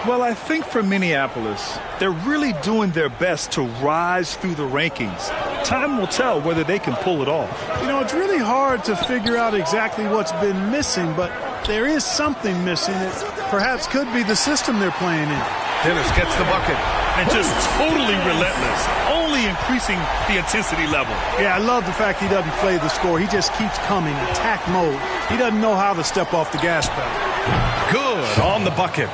Well, I think for Minneapolis, they're really doing their best to rise through the rankings. Time will tell whether they can pull it off. You know, it's really hard to figure out exactly what's been missing, but there is something missing that perhaps could be the system they're playing in. Dennis gets the bucket. And just totally relentless, only increasing the intensity level. Yeah, I love the fact he doesn't play the score. He just keeps coming, attack mode. He doesn't know how to step off the gas pedal. Good on the bucket.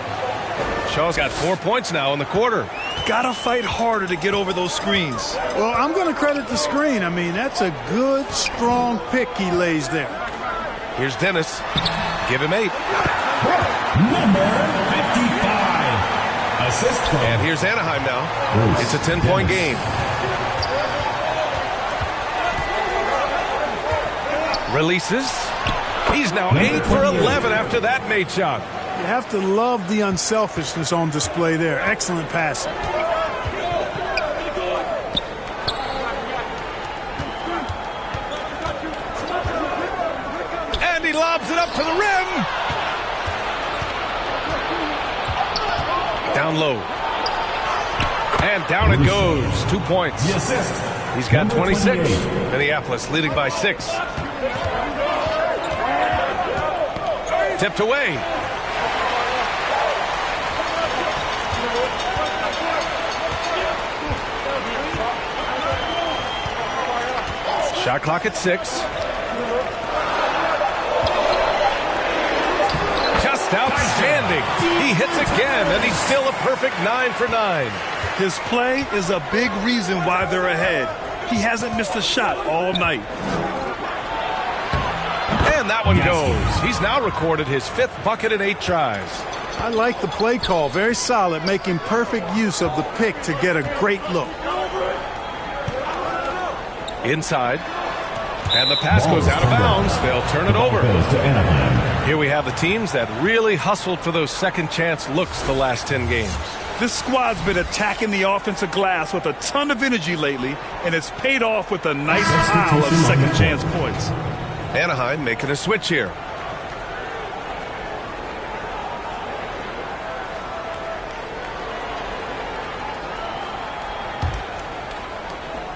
Shaw's got 4 points now in the quarter. Gotta fight harder to get over those screens. Well, I'm going to credit the screen. I mean, that's a good, strong pick he lays there. Here's Dennis. Give him 8. Number 55. Assist from. And here's Anaheim now. It's a 10-point game. Releases. He's now 8 for 11 after that made shot. You have to love the unselfishness on display there. Excellent passing. And he lobs it up to the rim. Down low. And down it goes. 2 points. He's got 26. Minneapolis leading by 6. Tipped away. Shot clock at 6. Just outstanding. He hits again, and he's still a perfect 9 for 9. His play is a big reason why they're ahead. He hasn't missed a shot all night. And that one goes. He's now recorded his 5th bucket in 8 tries. I like the play call. Very solid, making perfect use of the pick to get a great look. Inside. And the pass goes out of bounds. They'll turn it over. Here we have the teams that really hustled for those second chance looks the last 10 games. This squad's been attacking the offensive glass with a ton of energy lately, and it's paid off with a nice pile of second chance points. Anaheim making a switch here.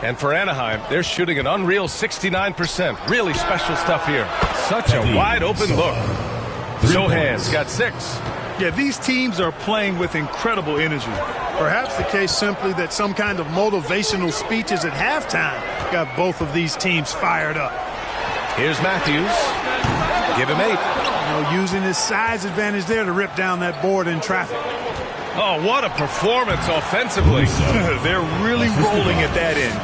And for Anaheim, they're shooting an unreal 69%. Really special stuff here. Such a wide open look. Sohan's got 6. Yeah, these teams are playing with incredible energy. Perhaps the case simply that some kind of motivational speeches at halftime got both of these teams fired up. Here's Matthews. Give him 8. You know, using his size advantage there to rip down that board in traffic. Oh, what a performance offensively. They're really rolling at that end.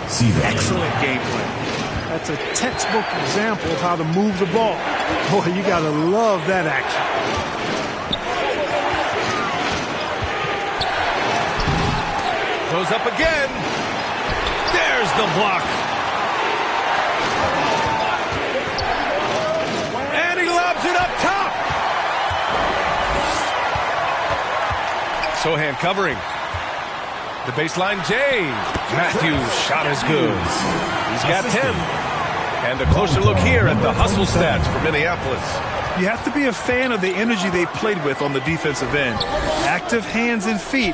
Excellent game plan. That's a textbook example of how to move the ball. Boy, you got to love that action. Goes up again. There's the block. And he lobs it up top. Sohan covering. The baseline J. Matthews' shot is good. He's got 10. And a closer look here at the hustle stats for Minneapolis. You have to be a fan of the energy they played with on the defensive end. Active hands and feet,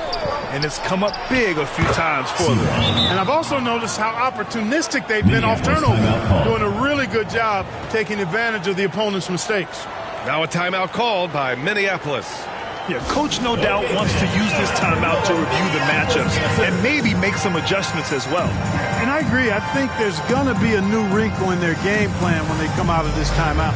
and it's come up big a few times for them. And I've also noticed how opportunistic they've been off turnover, doing a really good job taking advantage of the opponent's mistakes. Now a timeout called by Minneapolis. Yeah, Coach no doubt wants to use this timeout to review the matchups and maybe make some adjustments as well. And I agree. I think there's going to be a new wrinkle in their game plan when they come out of this timeout.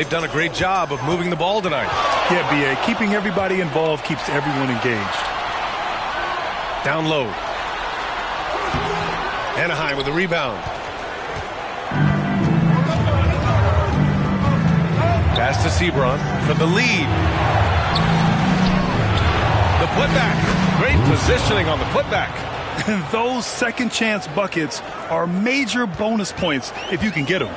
they've done a great job of moving the ball tonight. Yeah, B.A., keeping everybody involved keeps everyone engaged. Down low. Anaheim with the rebound. Pass to Sebron for the lead. The putback. Great positioning on the putback. Those second chance buckets are major bonus points if you can get them.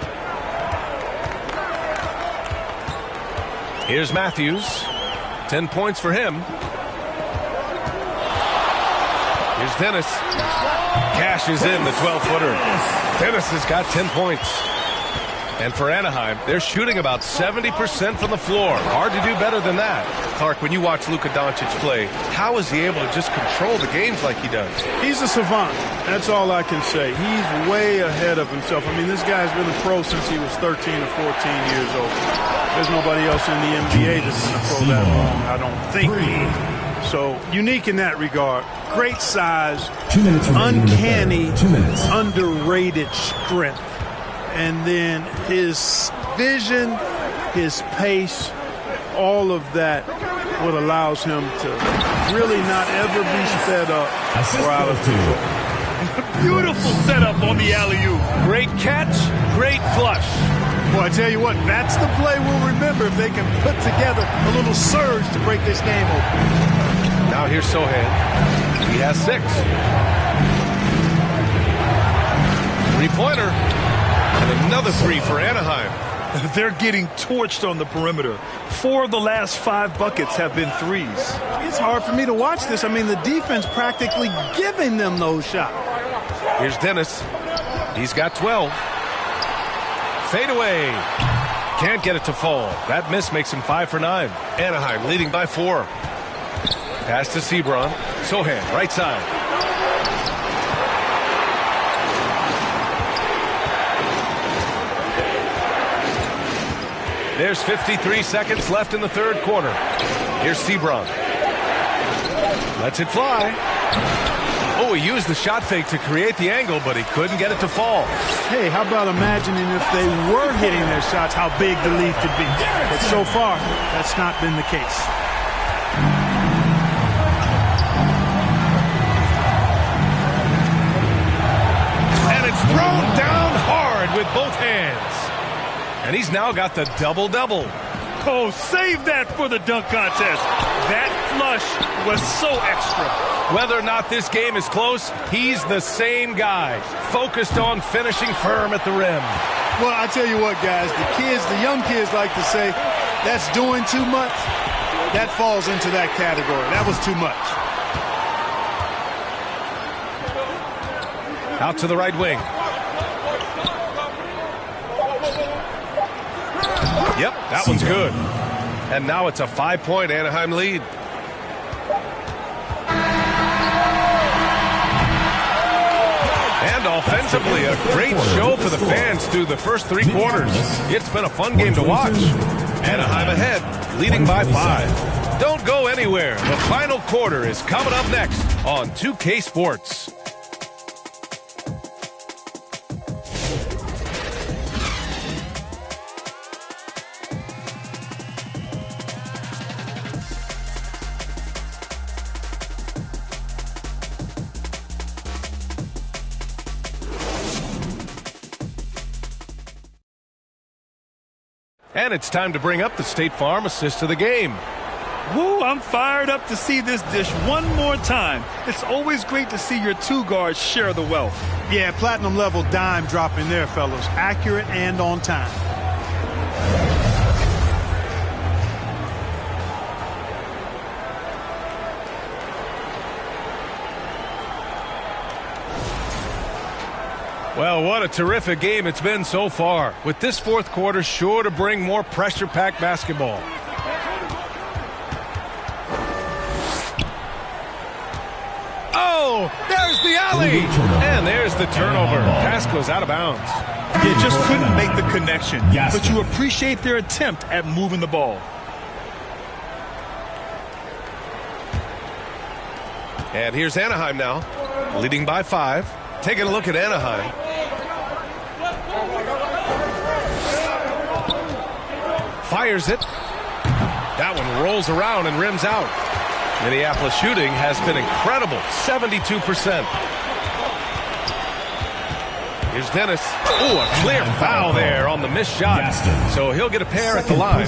Here's Matthews. 10 points for him. Here's Dennis. Cashes in the 12-footer. Dennis has got 10 points. And for Anaheim, they're shooting about 70% from the floor. Hard to do better than that. Clark, when you watch Luka Doncic play, how is he able to just control the games like he does? He's a savant. That's all I can say. He's way ahead of himself. I mean, this guy's been a pro since he was 13 or 14 years old. There's nobody else in the NBA that's been a pro that long, I don't think. So, unique in that regard. Great size, uncanny, underrated strength. And then his vision, his pace, all of that what allows him to really not ever be sped up or out of control. Beautiful setup on the alley-oop. Great catch, great flush. Boy, I tell you what, that's the play we'll remember if they can put together a little surge to break this game open. Now here's Sohan. He has 6. 3-pointer. And another 3 for Anaheim. They're getting torched on the perimeter. 4 of the last 5 buckets have been threes. It's hard for me to watch this. I mean, the defense practically giving them those shots. Here's Dennis. He's got 12. Fade away. Can't get it to fall. That miss makes him 5 for 9. Anaheim leading by 4. Pass to Sebron. Sohan, right side. There's 53 seconds left in the third quarter. Here's Sebron. Lets it fly. Oh, he used the shot fake to create the angle, but he couldn't get it to fall. Hey, how about imagining if they were hitting their shots, how big the lead could be. But so far, that's not been the case. And it's thrown down hard with both hands. And he's now got the double-double. Oh, save that for the dunk contest. That flush was so extra. Whether or not this game is close, he's the same guy, focused on finishing firm at the rim. Well, I tell you what, guys, the young kids like to say, that's doing too much. That falls into that category. That was too much. Out to the right wing. Yep, that one's good. And now it's a 5-point Anaheim lead. And offensively, a great show for the fans through the first 3 quarters. It's been a fun game to watch. Anaheim ahead, leading by 5. Don't go anywhere. The final quarter is coming up next on 2K Sports. And it's time to bring up the State Farm assist of the game. Woo, I'm fired up to see this dish one more time. It's always great to see your 2 guards share the wealth. Yeah, platinum level dime dropping there, fellas. Accurate and on time. Well, what a terrific game it's been so far, with this fourth quarter sure to bring more pressure-packed basketball. Oh, there's the alley, and there's the turnover. Pass goes out of bounds. You just couldn't make the connection, but you appreciate their attempt at moving the ball. And here's Anaheim now, leading by 5. Taking a look at Anaheim. fires it. That one rolls around and rims out. Minneapolis shooting has been incredible, 72%. Here's Dennis. Ooh, a clear foul there on the missed shot. So he'll get a pair at the line.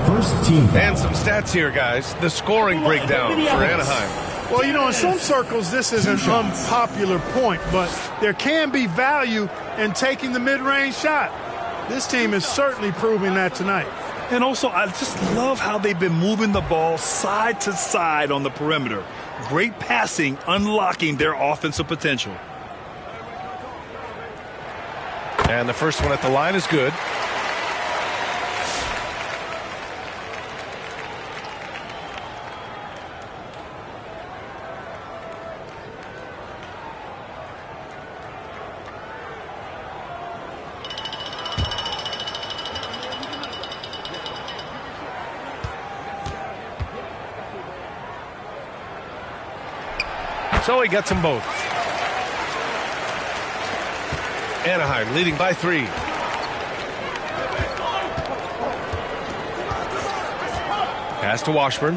First team foul. And some stats here, guys. The scoring breakdown for Anaheim. Well, you know, in some circles, this is an unpopular point, but there can be value in taking the mid-range shot. This team is certainly proving that tonight. And also, I just love how they've been moving the ball side to side on the perimeter. Great passing, unlocking their offensive potential. And the first one at the line is good. So he gets them both. Anaheim leading by 3. Pass to Washburn.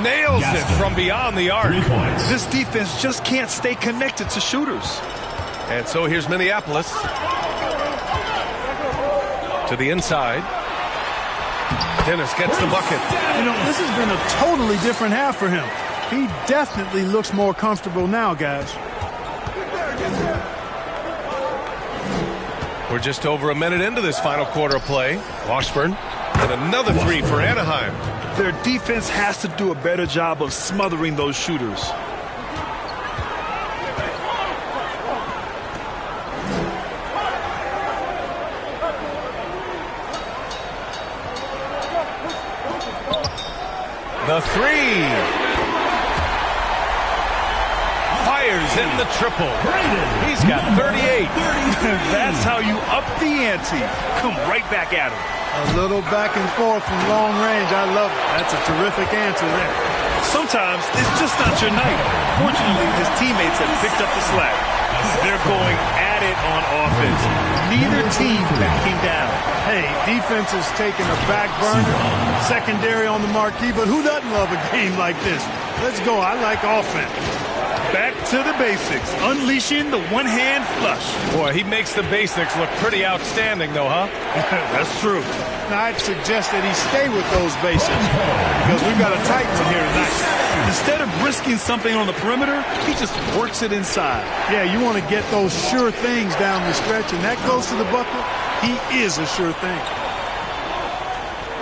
Nails it from beyond the arc. This defense just can't stay connected to shooters. And so here's Minneapolis. To the inside. Dennis gets the bucket. You know, this has been a totally different half for him. He definitely looks more comfortable now, guys. We're just over a minute into this final quarter of play. Washburn, and another 3 for Anaheim. Their defense has to do a better job of smothering those shooters. The 3. Fires in the triple. He's got 38. That's how you up the ante. Come right back at him. A little back and forth from long range. I love it. That's a terrific answer there. Sometimes it's just not your night. Fortunately, his teammates have picked up the slack. They're going at it on offense. Neither team backing down. Hey, defense is taking a back burner, secondary on the marquee, but who doesn't love a game like this? Let's go. I like offense. Back to the basics, unleashing the one-hand flush. Boy, he makes the basics look pretty outstanding, though, huh? That's true. Now, I'd suggest that he stay with those basics because we've got a tight one here tonight. Instead of risking something on the perimeter, he just works it inside. Yeah, you want to get those sure things down the stretch, and that goes to the bucket. He is a sure thing.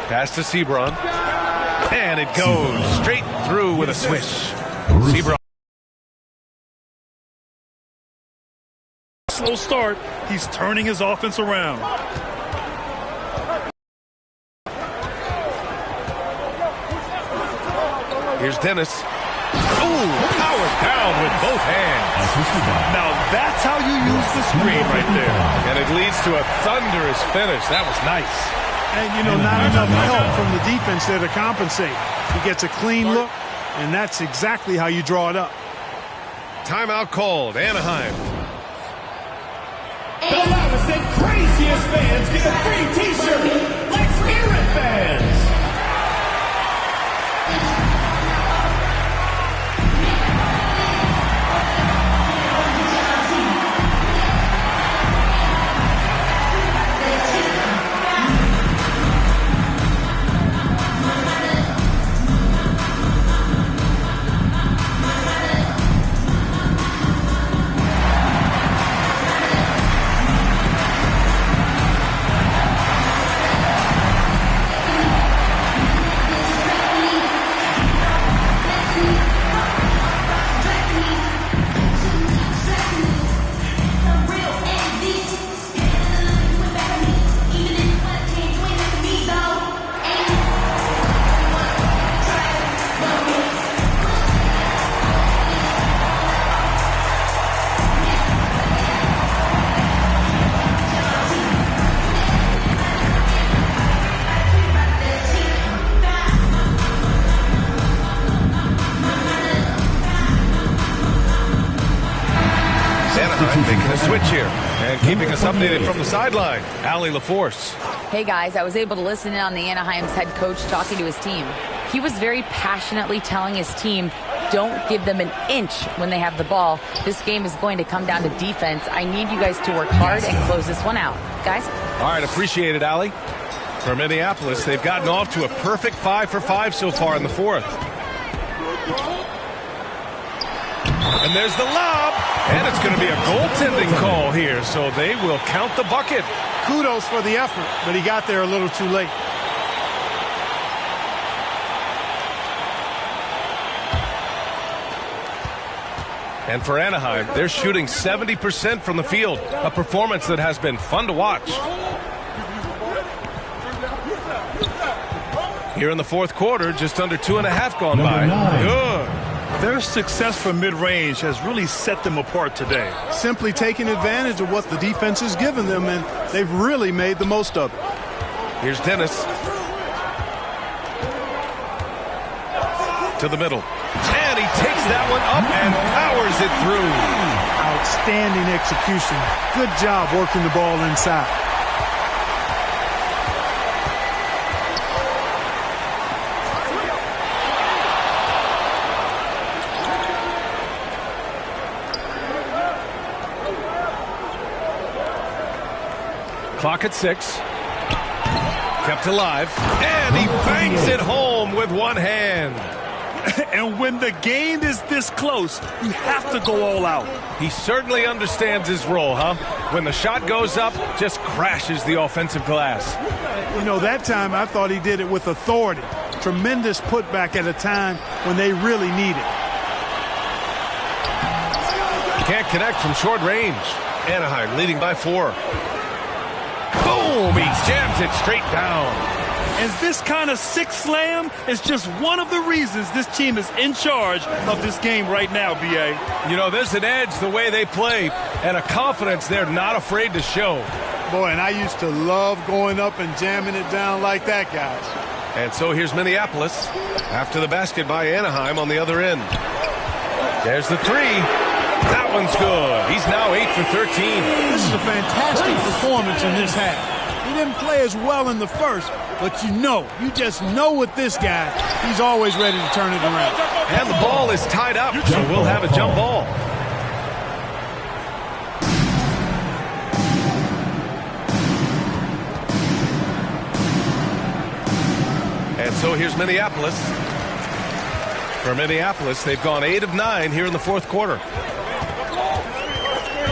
Pass to Sebron. And it goes straight through with a swish. Sebron. Slow start. He's turning his offense around. Here's Dennis. Ooh, powered down with both hands. Now that's how you use the screen right there. And it leads to a thunderous finish. That was nice. And, you know, not enough help from the defense there to compensate. He gets a clean look, and that's exactly how you draw it up. Timeout called. Anaheim. The loudest and craziest fans get a free T-shirt. Let's hear it, fans. Anaheim making a switch here and keeping us updated from the sideline. Allie LaForce. Hey guys, I was able to listen in on the Anaheim's head coach talking to his team. He was very passionately telling his team, don't give them an inch when they have the ball. This game is going to come down to defense. I need you guys to work hard and close this one out. Guys? All right, appreciate it, Allie. For Minneapolis, they've gotten off to a perfect 5 for 5 so far in the fourth. And there's the lob, and it's going to be a goaltending call here, so they will count the bucket. Kudos for the effort, but he got there a little too late. And for Anaheim, they're shooting 70% from the field, a performance that has been fun to watch. Here in the fourth quarter, just under 2.5 gone by. Good. Their success from mid-range has really set them apart today. Simply taking advantage of what the defense has given them, and they've really made the most of it. Here's Dennis. To the middle. And he takes that one up and powers it through. Outstanding execution. Good job working the ball inside. Clock at 6. Kept alive. And he banks it home with one hand. And when the game is this close, you have to go all out. He certainly understands his role, huh? When the shot goes up, just crashes the offensive glass. You know, that time I thought he did it with authority. Tremendous putback at a time when they really need it. Can't connect from short range. Anaheim leading by 4. Boom! He jams it straight down. And this kind of six slam is just one of the reasons this team is in charge of this game right now, B.A. You know, there's an edge the way they play and a confidence they're not afraid to show. Boy, and I used to love going up and jamming it down like that, guys. And so here's Minneapolis after the basket by Anaheim on the other end. There's the 3. That one's good. He's now 8 for 13. This is a fantastic performance in this half. He didn't play as well in the first, but you just know with this guy, he's always ready to turn it around. And the ball is tied up, so we'll have a jump ball. And so here's Minneapolis. For Minneapolis, they've gone 8 of 9 here in the fourth quarter.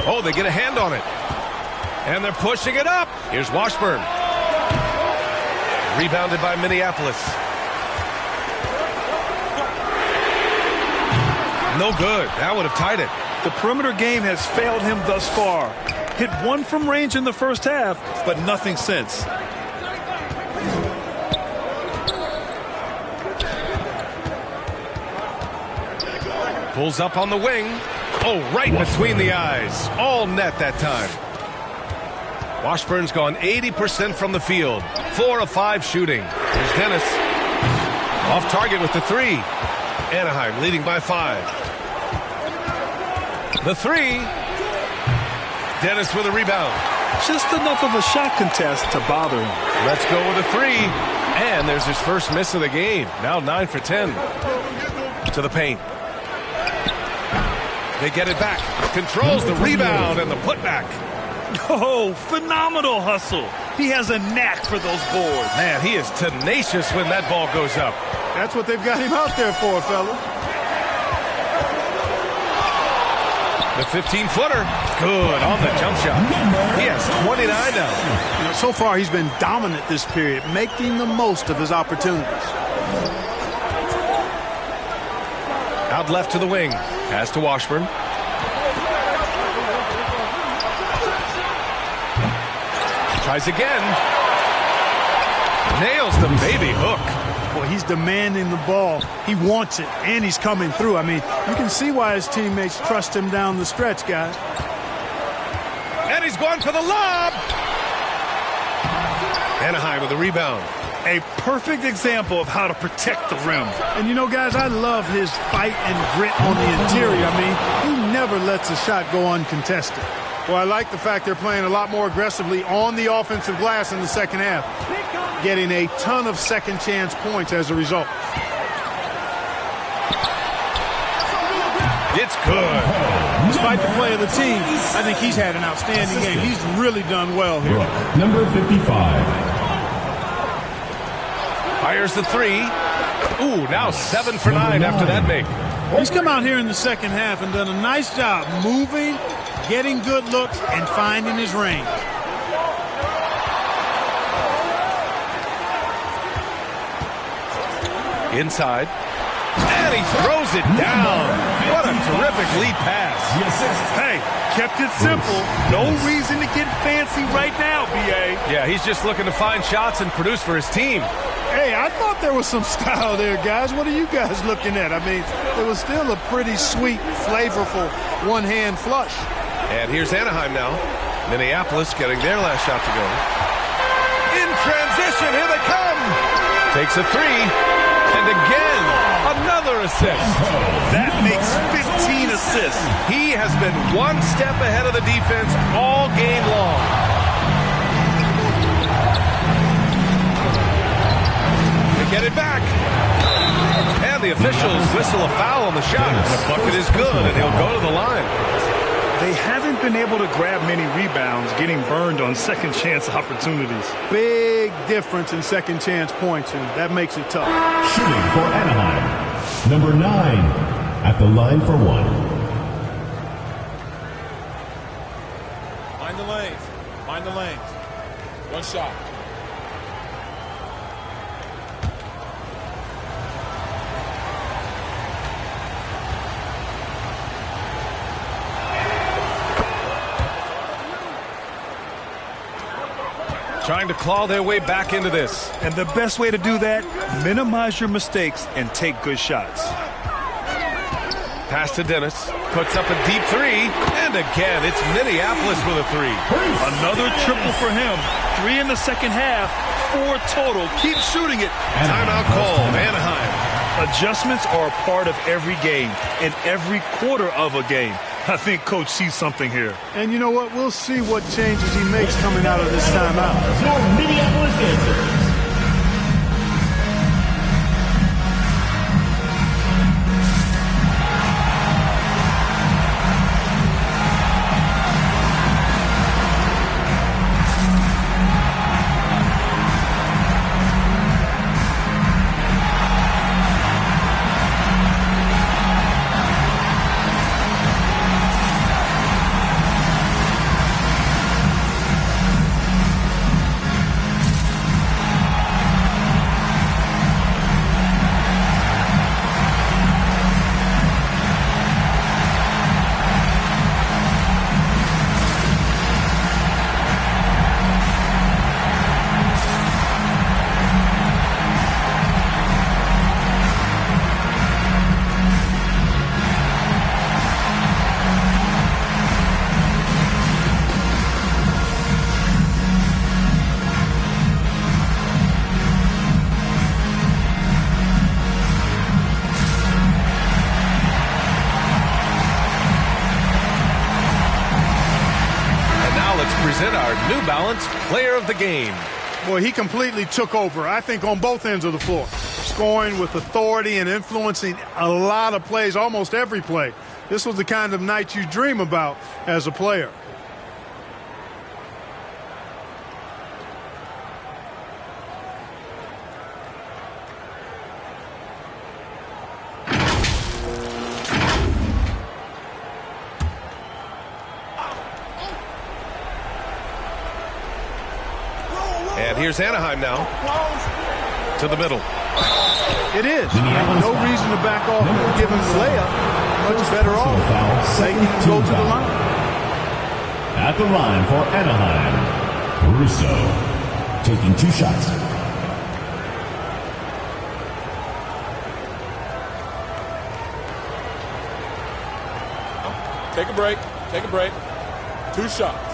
Oh, they get a hand on it. And they're pushing it up. Here's Washburn. Rebounded by Minneapolis. No good. That would have tied it. The perimeter game has failed him thus far. Hit one from range in the first half, but nothing since. Pulls up on the wing. Oh, right between the eyes. All net that time. Washburn's gone 80% from the field. 4 of 5 shooting. Here's Dennis. Off target with the 3. Anaheim leading by 5. The 3. Dennis with a rebound. Just enough of a shot contest to bother him. Let's go with a 3. And there's his first miss of the game. Now 9 for 10. To the paint. They get it back. Controls the rebound and the putback. Oh, phenomenal hustle. He has a knack for those boards. Man, he is tenacious when that ball goes up. That's what they've got him out there for, fella. The 15-footer. Good on the jump shot. He has 29 now. You know, so far, he's been dominant this period, making the most of his opportunities. Out left to the wing. Pass to Washburn. Tries again. Nails the baby hook. Boy, he's demanding the ball. He wants it, and he's coming through. I mean, you can see why his teammates trust him down the stretch, guys. And he's going for the lob. Anaheim with the rebound. A perfect example of how to protect the rim. And you know, guys, I love his fight and grit on the interior. I mean, he never lets a shot go uncontested. Well, I like the fact they're playing a lot more aggressively on the offensive glass in the second half, getting a ton of second chance points as a result. It's good. Despite the play of the team, I think he's had an outstanding game. He's really done well here. Number 55. Fires the three. Ooh, now 7 for 9 after that make. He's come out here in the second half and done a nice job moving, getting good looks, and finding his range. Inside. And he throws it down. What a terrific lead pass. Hey, kept it simple. No reason to get fancy right now, B.A. Yeah, he's just looking to find shots and produce for his team. Hey, I thought there was some style there, guys. What are you guys looking at? I mean, it was still a pretty sweet, flavorful one-hand flush. And here's Anaheim now. Minneapolis getting their last shot to go. In transition, here they come. Takes a three. And again, another assist. That makes 15 assists. He has been one step ahead of the defense all game long. They get it back. And the officials whistle a foul on the shot. The bucket is good, and he'll go to the line. They haven't been able to grab many rebounds, getting burned on second chance opportunities. Big difference in second chance points, and that makes it tough. Shooting for Anaheim. Number 9 at the line for one. Mind the lanes. Mind the lanes. One shot. Trying to claw their way back into this. And the best way to do that, minimize your mistakes and take good shots. Pass to Dennis. Puts up a deep three. And again, it's Minneapolis with a three. Another triple for him. 3 in the second half. 4 total. Keep shooting it. Timeout called. Anaheim. Adjustments are a part of every game and every quarter of a game. I think Coach sees something here. And you know what? We'll see what changes he makes coming out of this timeout. Your Minneapolis Dancers. Present our New Balance Player of the Game. Boy, he completely took over, I think, on both ends of the floor. Scoring with authority and influencing a lot of plays, almost every play. This was the kind of night you dream about as a player. And here's Anaheim now. To the middle. It is. No reason to back off and give him the layup. Much better off. They can go to the line. At the line for Anaheim, Russo taking 2 shots. Take a break. Take a break. 2 shots.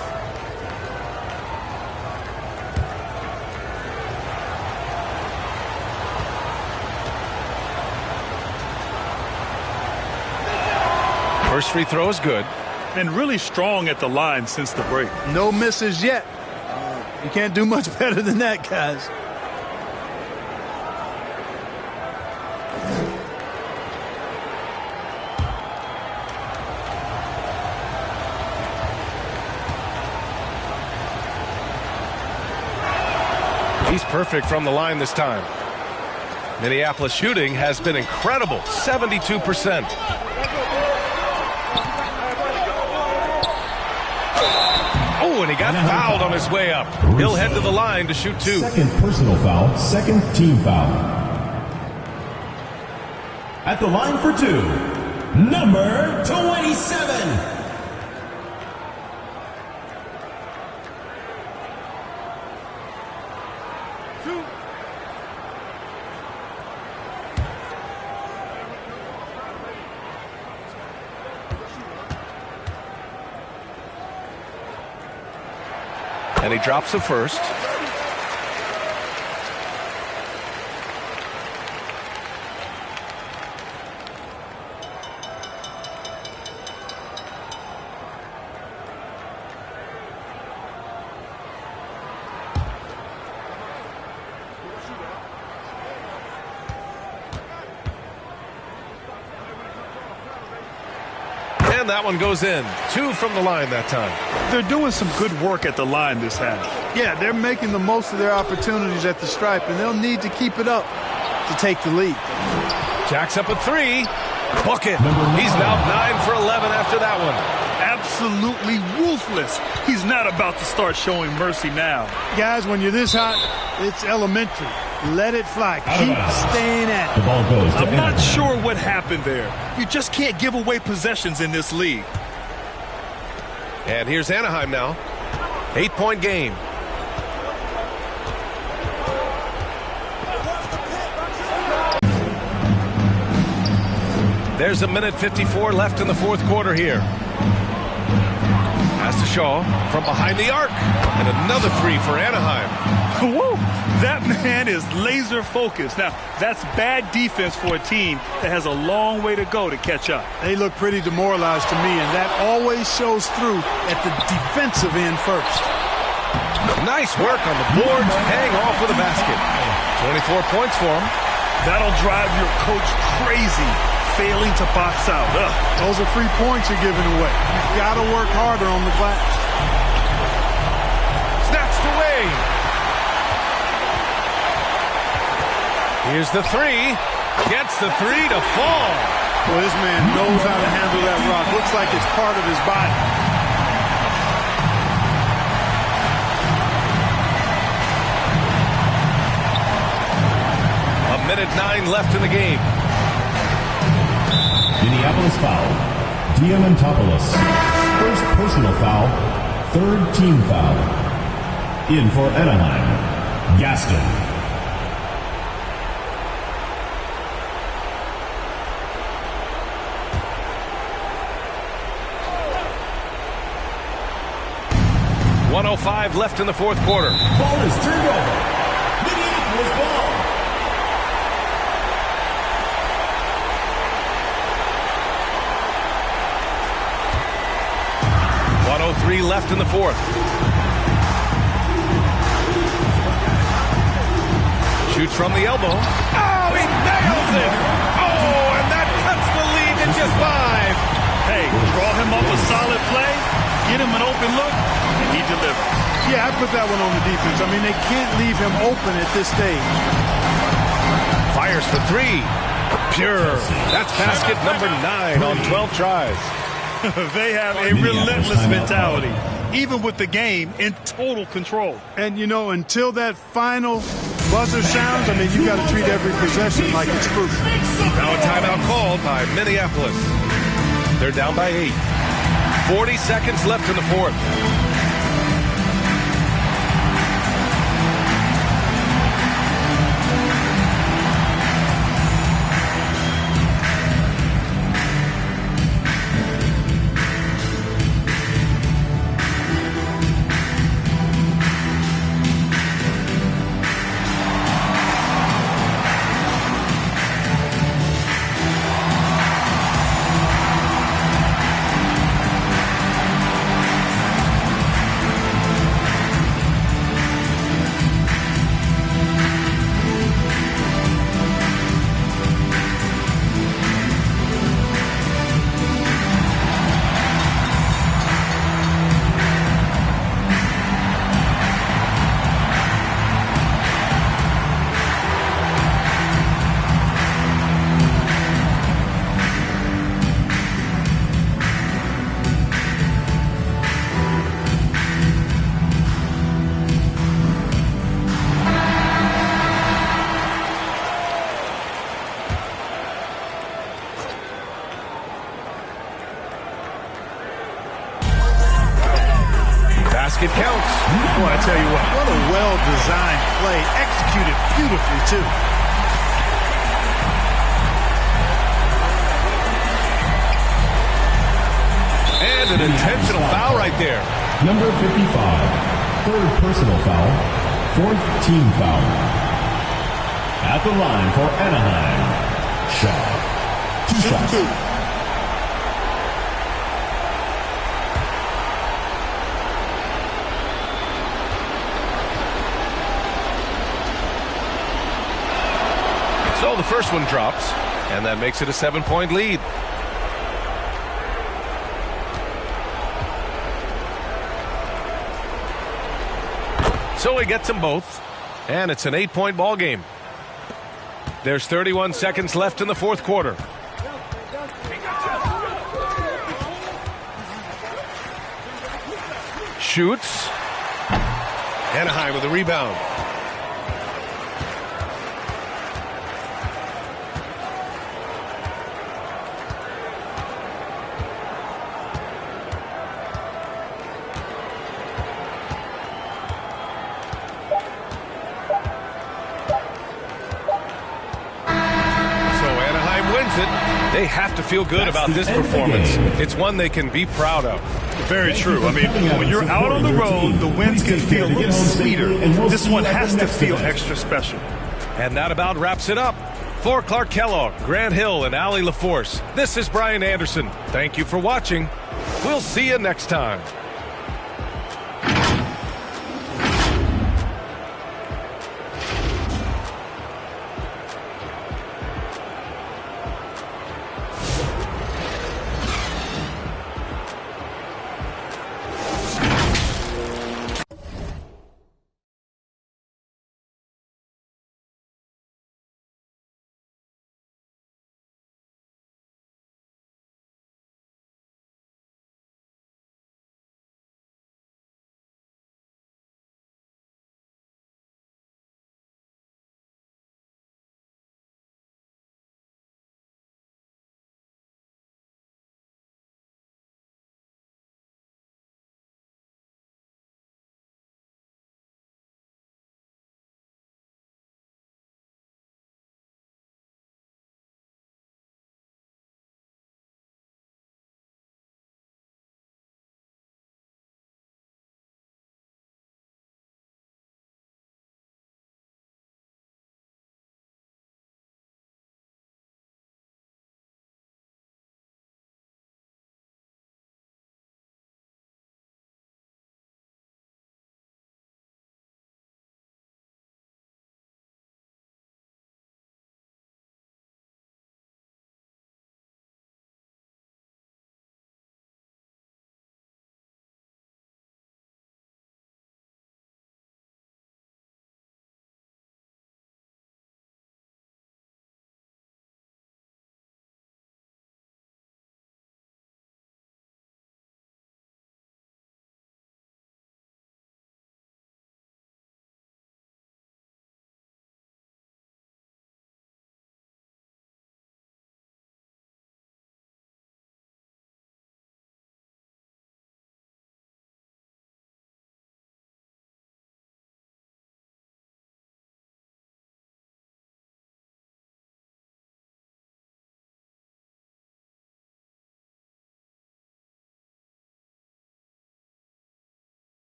First free throw is good. And really strong at the line since the break. No misses yet. You can't do much better than that, guys. He's perfect from the line this time. Minneapolis shooting has been incredible, 72%. Oh, and he got fouled on his way up. He'll head to the line to shoot two. Second personal foul, second team foul. At the line for two, number 27. And he drops the first. And that one goes in. Two from the line that time. They're doing some good work at the line this half. Yeah, they're making the most of their opportunities at the stripe, and they'll need to keep it up to take the lead. Jack's up at three. Book it. He's now 9 for 11 after that one. Absolutely ruthless. He's not about to start showing mercy now. Guys, when you're this hot, it's elementary. Let it fly. Keep staying at it. The ball goes to I'm not sure what happened there. You just can't give away possessions in this league. And here's Anaheim now. 8-point game. There's 1:54 left in the fourth quarter here. Pass to Shaw from behind the arc. And another three for Anaheim. Woo! That man is laser focused. Now, that's bad defense for a team that has a long way to go to catch up. They look pretty demoralized to me, and that always shows through at the defensive end first. Nice work on the boards, paying off with a basket. 24 points for him. That'll drive your coach crazy, failing to box out. Ugh. Those are free points you're giving away. You've got to work harder on the glass. Snatched away. Here's the three. Gets the three to fall. Well, this man knows how to handle that rock. Looks like it's part of his body. A minute 9 left in the game. Minneapolis foul. Diamantopoulos. First personal foul. Third team foul. In for Anaheim, Gaston. .105 left in the fourth quarter. Ball is turned over. Minneapolis ball. .103 left in the fourth. Shoots from the elbow. Oh, he nails it! Oh, and that cuts the lead to just 5. Hey, draw him up a solid play, get him an open look, and he delivers. Yeah, I put that one on the defense. I mean, they can't leave him open at this stage. Fires for 3. Pure. That's basket number 9 on 12 tries. They have a relentless mentality, even with the game in total control. And, you know, until that final buzzer sounds, I mean, you got to treat every possession like it's crucial. Now a timeout called by Minneapolis. They're down by 8. 40 seconds left in the fourth. basket counts. Boy, I tell you what a well-designed play. Executed beautifully, too. And an intentional foul right there. Number 55, third personal foul, fourth team foul. At the line for Anaheim, shot. 2 shots. So the first one drops, and that makes it a 7-point lead. So he gets them both, and it's an 8-point ball game. There's 31 seconds left in the fourth quarter. Shoots. Anaheim with a rebound. They have to feel good about this performance. It's one they can be proud of. Very true. I mean, when you're out on the road, the wins can feel a little sweeter. This one has to feel extra special. And that about wraps it up. For Clark Kellogg, Grant Hill, and Allie LaForce, this is Brian Anderson. Thank you for watching. We'll see you next time.